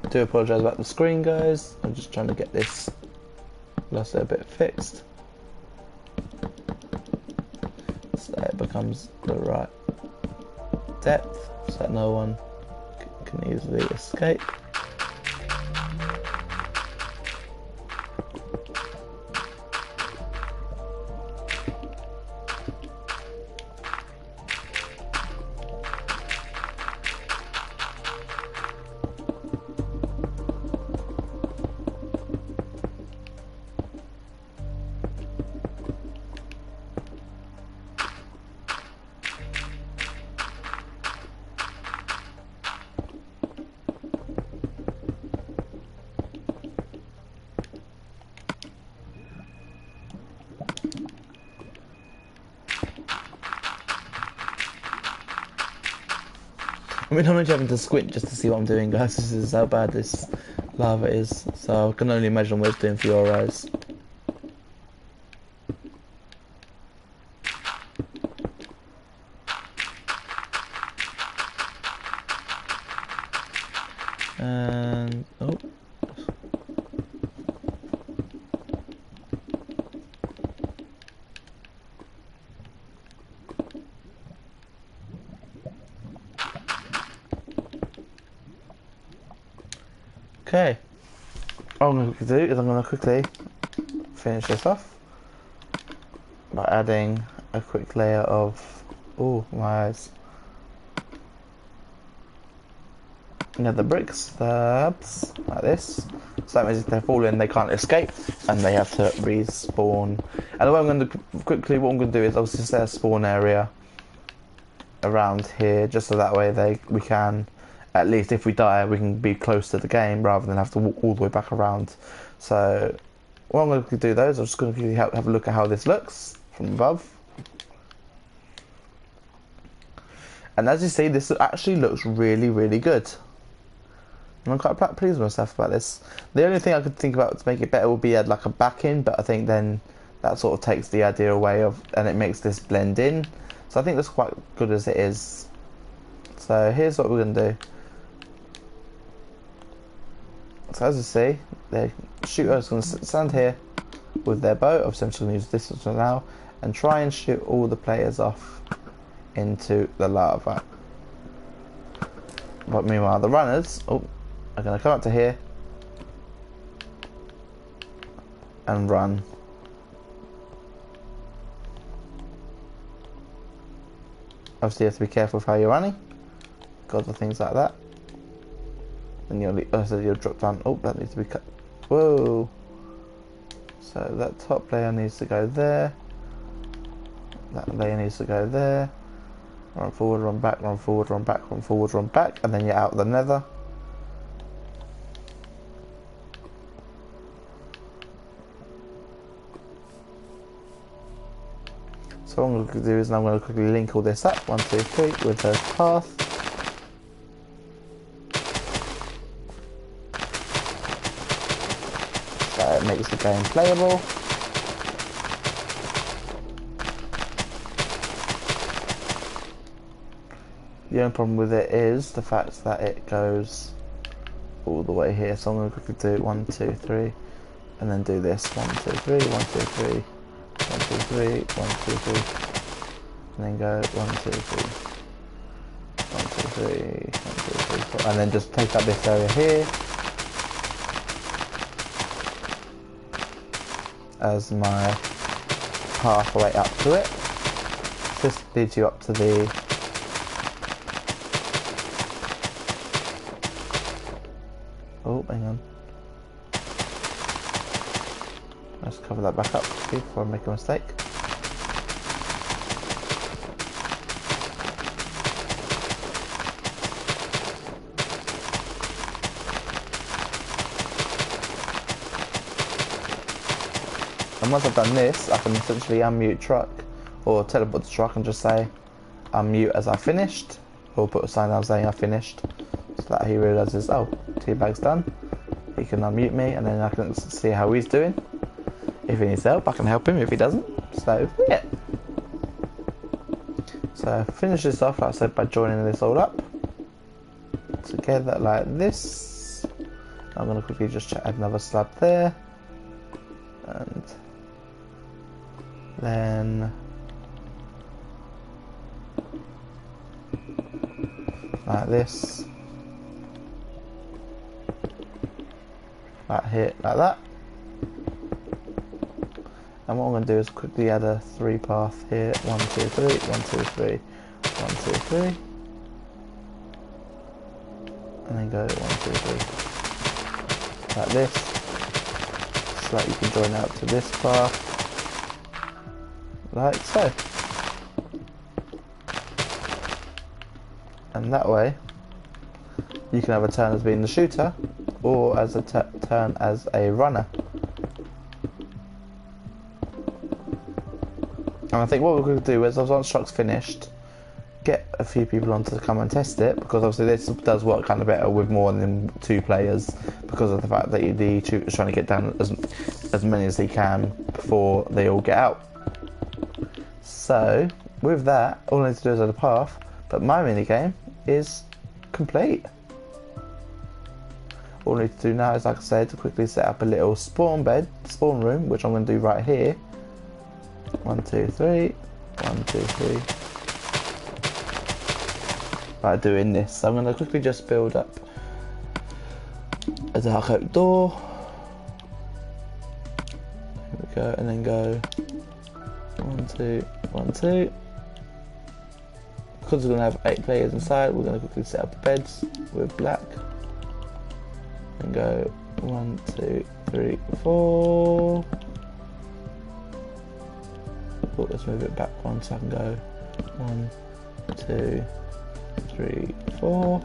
do apologise about the screen, guys. I'm just trying to get this last little bit fixed so it becomes the right depth so that no one can easily escape. I mean, I'm only having to squint just to see what I'm doing, guys. This is how bad this lava is. So I can only imagine what it's doing for your eyes. And oh. Okay, what I'm going to do is I'm going to quickly finish this off by adding a quick layer of, oh my eyes, the brick slabs like this, so that means if they fall in they can't escape and they have to respawn. And the way I'm going to quickly, what I'm going to do is obviously set a spawn area around here just so that way we can, at least if we die, we can be close to the game rather than have to walk all the way back around. So what I'm going to do though is I'm just going to have a look at how this looks from above. And as you see, this actually looks really, really good. And I'm quite pleased with myself about this. The only thing I could think about to make it better would be add like a backing, but I think then that sort of takes the idea away of, and it makes this blend in. So I think that's quite good as it is. So here's what we're going to do. So as you see, the shooter is going to stand here with their bow. Obviously I'm just going to use this for now and try and shoot all the players off into the lava. But meanwhile the runners are going to come up to here and run. Obviously you have to be careful with how you're running, because of things like that. Then you'll drop down. Oh, that needs to be cut. Whoa! So that top layer needs to go there. That layer needs to go there. Run forward, run back, run forward, run back, run forward, run back, and then you're out of the nether. So what I'm going to do is I'm going to quickly link all this up, 1, 2, 3, with the path. It makes the game playable. The only problem with it is the fact that it goes all the way here. So I'm going to quickly do 1, 2, 3, and then do this 1, 2, 3, 1, 2, 3, 1, 2, 3, 1, 2, 3, and then go 1, 2, 3, 1, 2, 3, 1, 2, 3, 4, and then just take up this area here as my pathway up to it. This leads you up to the hang on. Let's cover that back up before I make a mistake. And once I've done this, I can essentially unmute truck or teleport the truck and just say unmute as I finished, or put a sign out saying I finished, so that he realises, oh, teabag's done. He can unmute me and then I can see how he's doing. If he needs help, I can help him. If he doesn't, so yeah. So finish this off, like I said, by joining this all up together like this. I'm going to quickly just add another slab there, and then like this, like here, like that. And what I'm going to do is quickly add a 3 path here. 1, 2, 3, 1, 2, 3, 1, 2, 3. And then go 1, 2, 3. Like this. So that you can join out to this path. Like so. And that way, you can have a turn as being the shooter, or as a turn as a runner. And I think what we're going to do is, once truck's finished, get a few people on to come and test it, because obviously this does work kind of better with more than 2 players, because of the fact that the shooter's trying to get down as many as he can before they all get out. So, with that, all I need to do is add a path, but my minigame is complete. All I need to do now is, like I said, to quickly set up a little spawn room, which I'm going to do right here. 1, 2, 3, 1, 2, 3. By doing this, so I'm going to quickly just build up a dark oak door. Here we go, and then go 1, 2, 1, 2. Because we're going to have 8 players inside, we're going to quickly set up the beds with black. And go 1, 2, 3, 4. Oh, let's move it back 1 so I can go 1, 2, 3, 4,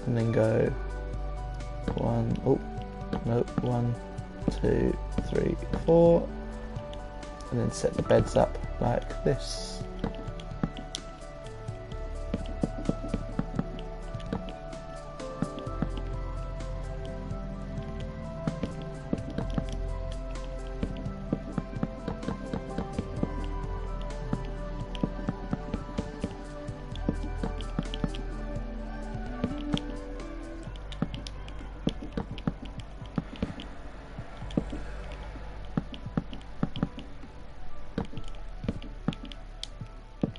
and then go 1, oh, no, 1, 2, 3, 4, and then set the beds up like this.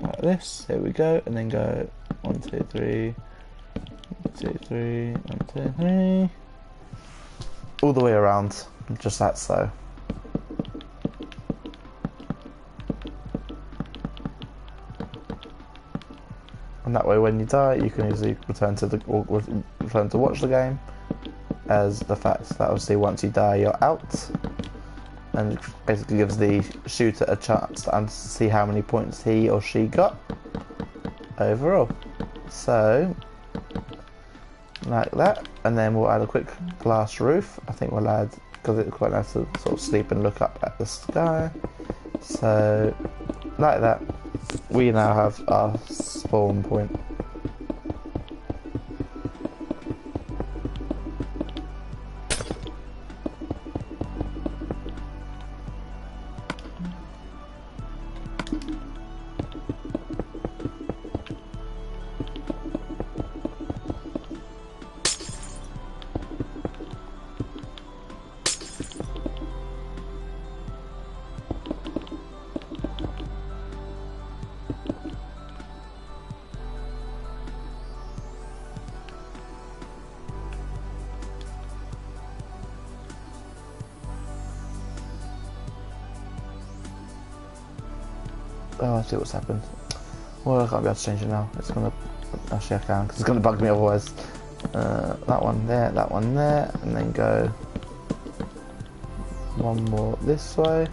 Like this, here we go, and then go 1, 2, 3, 1, 2, 3, 1, 2, 3, all the way around, just like so. And that way, when you die, you can easily return to watch the game, as the fact that obviously once you die, you're out. And it basically gives the shooter a chance to see how many points he or she got overall. So, like that, and then we'll add a quick glass roof. I think we'll add, because it's quite nice to sort of sleep and look up at the sky. So, like that, we now have our spawn point. Oh, I see what's happened. Well, I can't be able to change it now. It's gonna... Actually, I can, because it's gonna bug me otherwise. That one there, and then go... one more this way.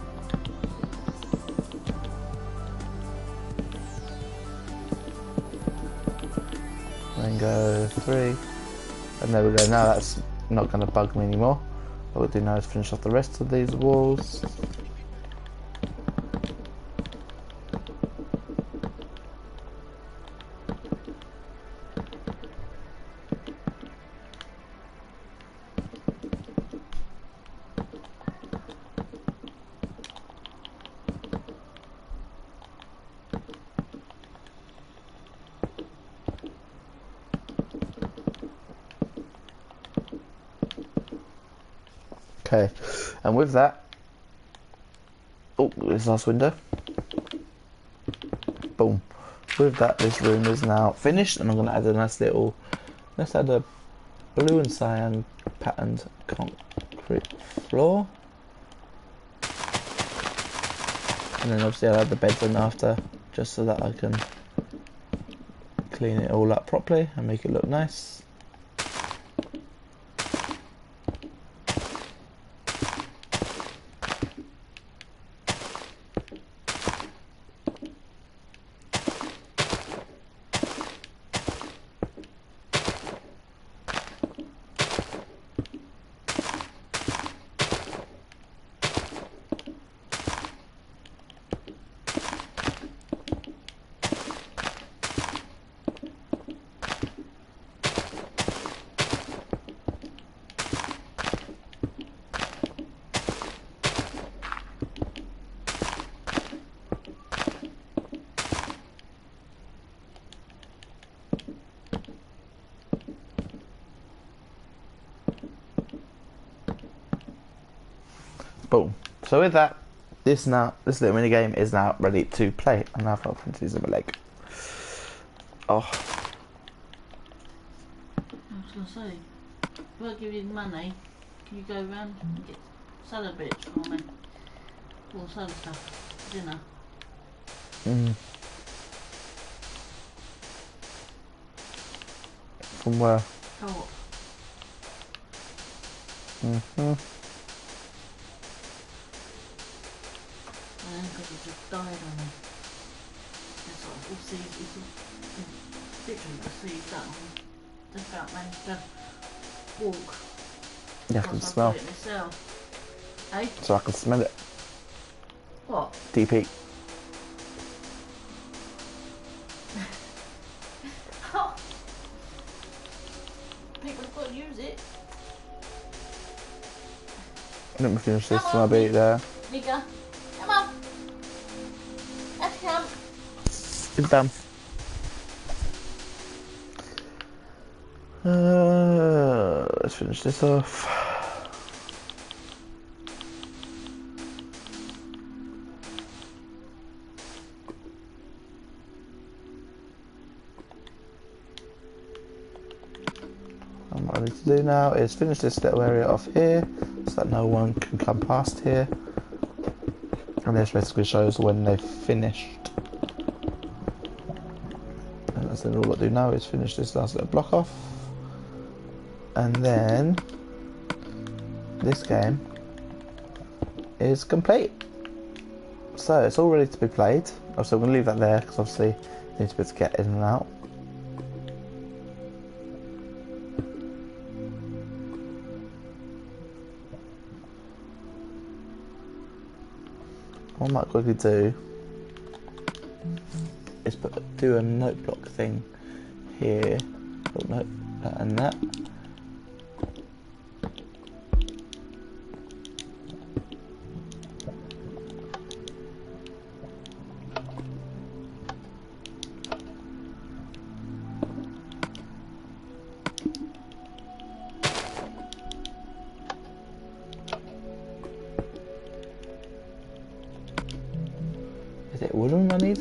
And then go 3. And there we go. Now that's not gonna bug me anymore. What we'll do now is finish off the rest of these walls. Okay, and with that, oh, this last window. Boom. With that, this room is now finished, and I'm going to add a nice little. Let's add a blue and cyan patterned concrete floor, and then obviously I'll add the beds in after, just so that I can clean it all up properly and make it look nice. Boom. So with that, this little mini game is now ready to play. And now I've got printed in my leg. Oh. I was going to say, if I give you money, can you go round and get salad bits for me? All salad stuff for dinner. From where? Co-op. And because he just died on me. That's what all seized, literally just seized up. Just about managed to walk. Yeah, I can smell. It myself. Eh? So I can smell it. What? DP. Oh. People have got to use it. Let me finish this and I'll be there. Nigga. Come on. Let's come. It's done. Let's finish this off. And what I need to do now is finish this little area off here so that no one can come past here. And this basically shows when they've finished. And that's then all I do now is finish this last little block off. And then this game is complete. So it's all ready to be played. So I'm going to leave that there because obviously you need to be able to get in and out. What I might quickly do is do a note block thing here. Oh, note that and that. Is it wooden I need?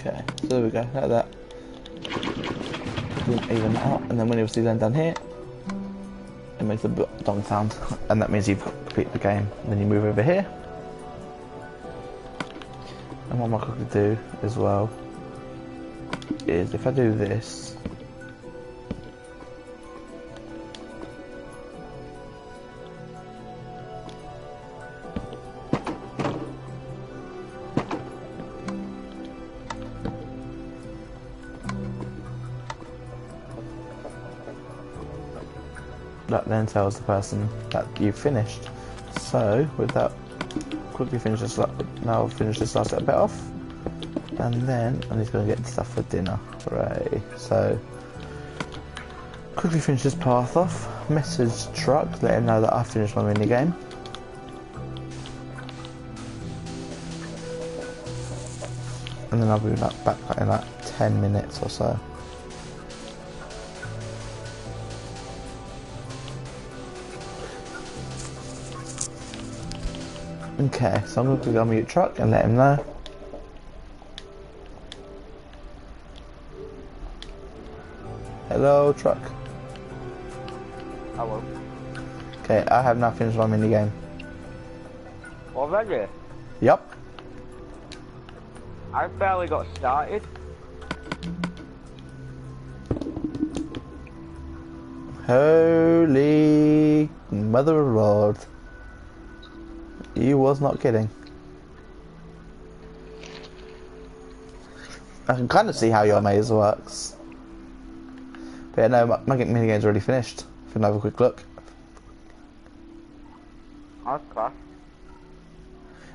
Okay, so there we go, like that. Even that out, and then when you see them down here, it makes a dong sound, and that means you've completed the game. And then you move over here, and what I could do as well is if I do this, that then tells the person that you've finished. So with that, quickly finish this. Now I'll finish this last little bit off, and then I'm just going to get stuff for dinner. Hooray! So quickly finish this path off. Message truck, let him know that I finished my mini game. And then I'll be back in like 10 minutes or so. Okay, so I'm going to go mute truck and let him know. Hello, truck. Hello. Okay, I have now finished my mini game. Already? Yup. I barely got started. Holy mother of Lord. You was not kidding. I can kind of see how your maze works. But yeah, no, my mini game's already finished. If you have a quick look. Okay.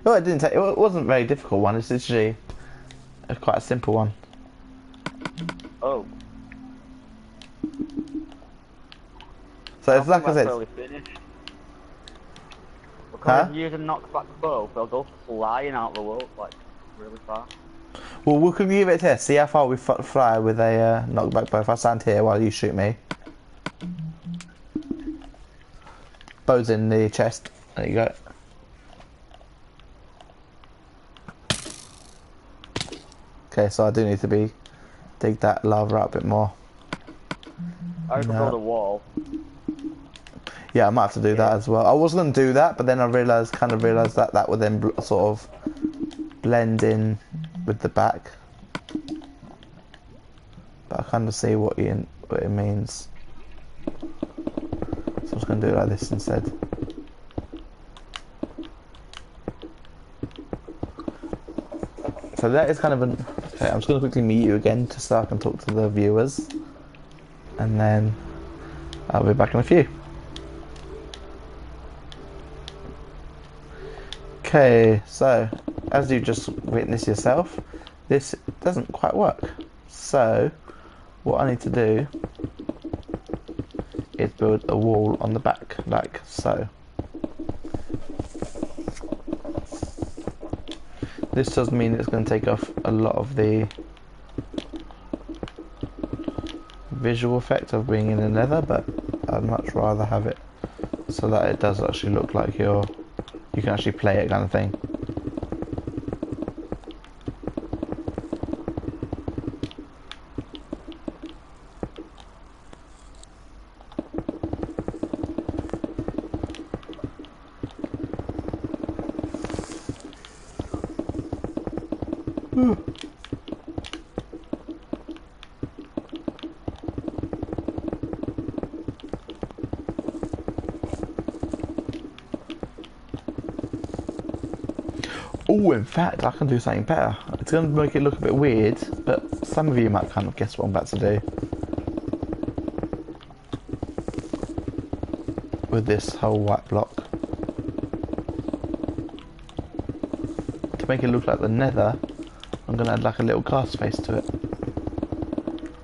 Well, it didn't take. It wasn't a very difficult one. It's literally quite a simple one. Oh. So it's like I said. Totally finished. Huh? Because you use a knockback bow, they'll go flying out the world like really fast. Well, we could give it a test. See how far we fly with a knockback bow. If I stand here while you shoot me. Bow's in the chest. There you go. Okay, so I do need to dig that lava out a bit more. I could build a wall. Yeah, I might have to do that as well. I was going to do that, but then I kind of realised that that would then sort of blend in with the back. But I kind of see what it means. So I'm just going to do it like this instead. So that is kind of an... Okay, I'm just going to quickly meet you again just so I can talk to the viewers. And then I'll be back in a few. Okay, so as you just witnessed yourself, this doesn't quite work. So what I need to do is build a wall on the back, like so. This does mean it's going to take off a lot of the visual effect of being in the nether, but I'd much rather have it so that it does actually look like you can actually play it kind of thing. Oh, in fact, I can do something better. It's going to make it look a bit weird, but some of you might kind of guess what I'm about to do. With this whole white block. To make it look like the nether, I'm going to add like a little cast face to it.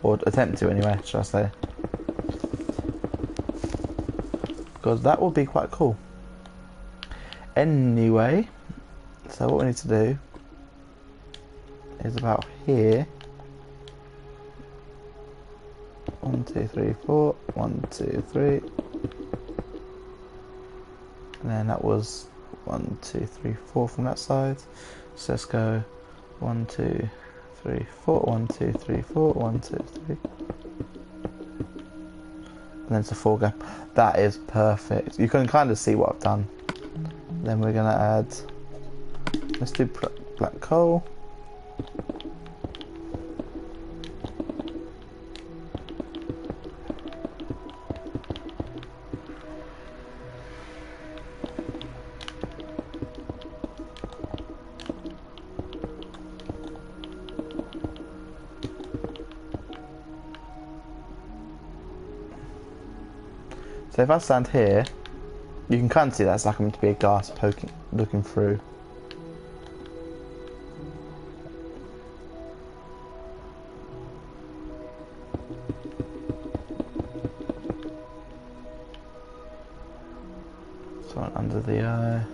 Or attempt to anyway, should I say. Because that would be quite cool. Anyway, so what we need to do is about here. 1, 2, 3, 4. 1, 2, 3. And then that was 1, 2, 3, 4 from that side. So let's go 1, 2, 3, 4. 1, 2, 3, 4. 1, 2, 3. And then it's a 4 gap. That is perfect. You can kind of see what I've done. Then we're gonna add. Let's do black coal. So So if I stand here, you can kind of see that's like meant to be a glass looking through. So under the eye.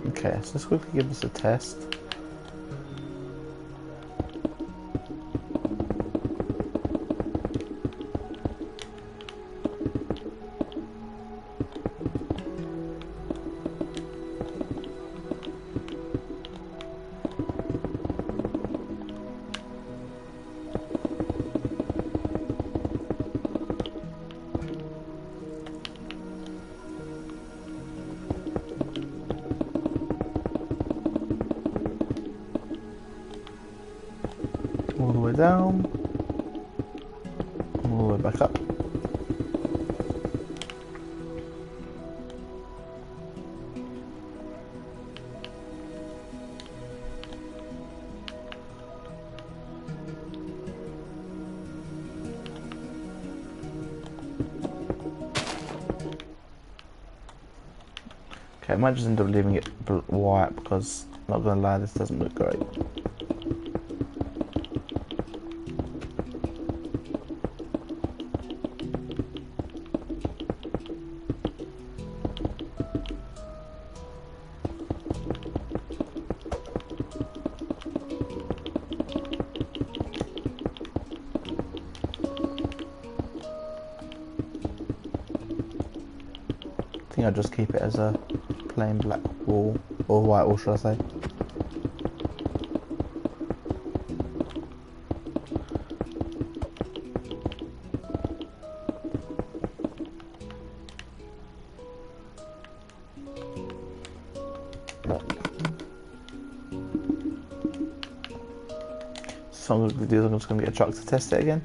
Okay, so let's quickly give this a test. All the way down, all the way back up. Okay, I might just end up leaving it white because, not gonna lie, this doesn't look great. I think I'll just keep it as a plain black wall, or white wall should I say. So I'm going to do is I'm just going to get a truck to test it again.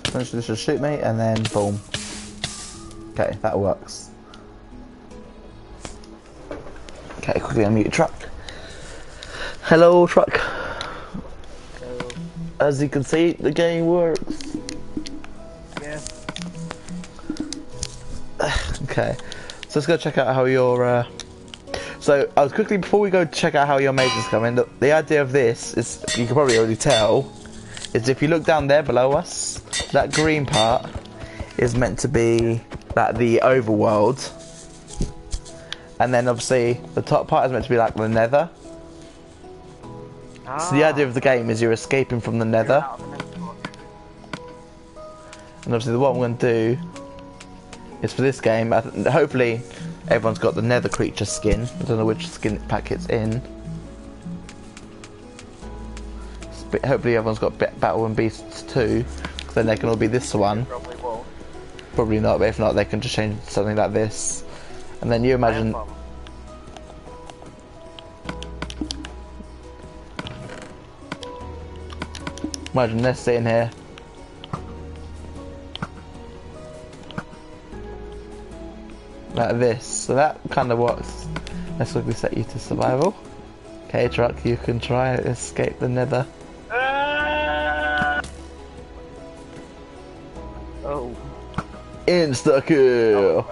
Essentially this should shoot me and then boom. Okay, that works. Okay, quickly unmute truck. Hello truck. Hello. As you can see, the game works. Yes. Okay, so let's go check out how your so I was quickly, before we go check out how your maze is coming, the idea of this is, you can probably already tell, is if you look down there below us, that green part is meant to be like the overworld, and then obviously the top part is meant to be like the nether. So the idea of the game is you're escaping from the nether, and obviously what I'm going to do is for this game, hopefully everyone's got the nether creature skin. I don't know which skin pack it's in. Hopefully everyone's got Battle and Beasts too, then they can all be this one. Probably won't. Probably not, but if not, they can just change something like this. And then you imagine. Imagine this sitting here. Like this. So that kind of works. Let's quickly set you to survival. Okay, truck, you can try to escape the nether. Oh. Insta kill.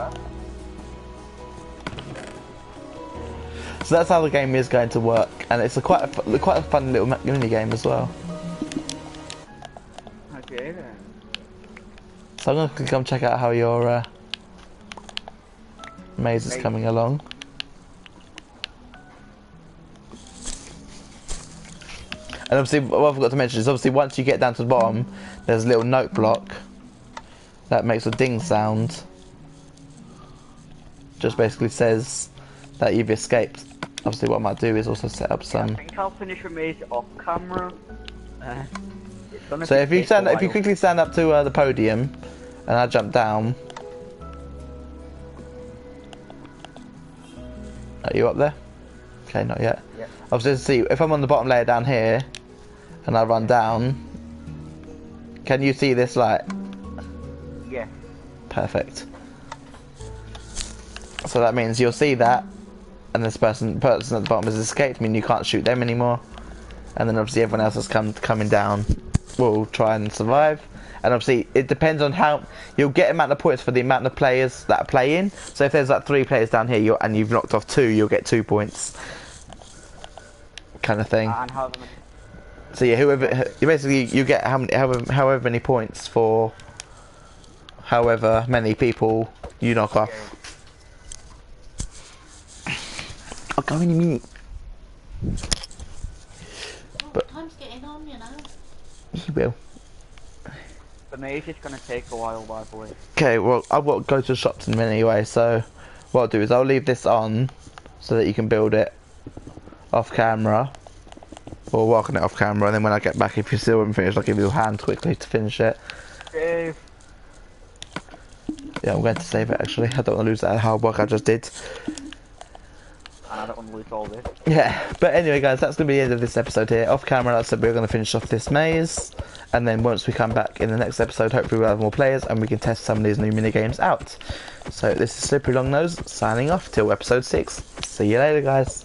So So that's how the game is going to work, and it's quite a fun little mini game as well. Okay then. So I'm going to come check out how your maze is coming along. And obviously, what I forgot to mention is obviously once you get down to the bottom, there's a little note block that makes a ding sound. Just basically says that you've escaped. Obviously, what I might do is also set up some. I think I'll finish the maze off camera. So if you quickly stand up to the podium, and I jump down. Are you up there? Okay, not yet. Yeah. Obviously, see if I'm on the bottom layer down here, and I run down. Can you see this light? Yeah. Perfect. So that means you'll see that, and this person at the bottom has escaped, meaning you can't shoot them anymore. And then obviously everyone else that's coming down will try and survive. And obviously it depends on how you'll get amount of points for the amount of players that are playing. So if there's like 3 players down here, and you've knocked off 2, you'll get 2 points, kind of thing. And how many? So yeah, you get however many points for however many people you knock off. I'll go in a minute. But time's getting on, you know. He will. The maze is gonna take a while, by the way. Okay, well I will go to the shops in a minute anyway. So what I'll do is I'll leave this on so that you can build it off camera, or work on it off camera. And then when I get back, if you still haven't finished, I'll give you a hand quickly to finish it. Save. Yeah, I'm going to save it actually. I don't want to lose that hard work I just did. And I don't want to lose all this. Yeah, but anyway guys, that's going to be the end of this episode here. Off camera, like I said, we're going to finish off this maze. And then once we come back in the next episode, hopefully we'll have more players and we can test some of these new mini games out. So this is Slippery Longnose signing off till episode 6. See you later guys.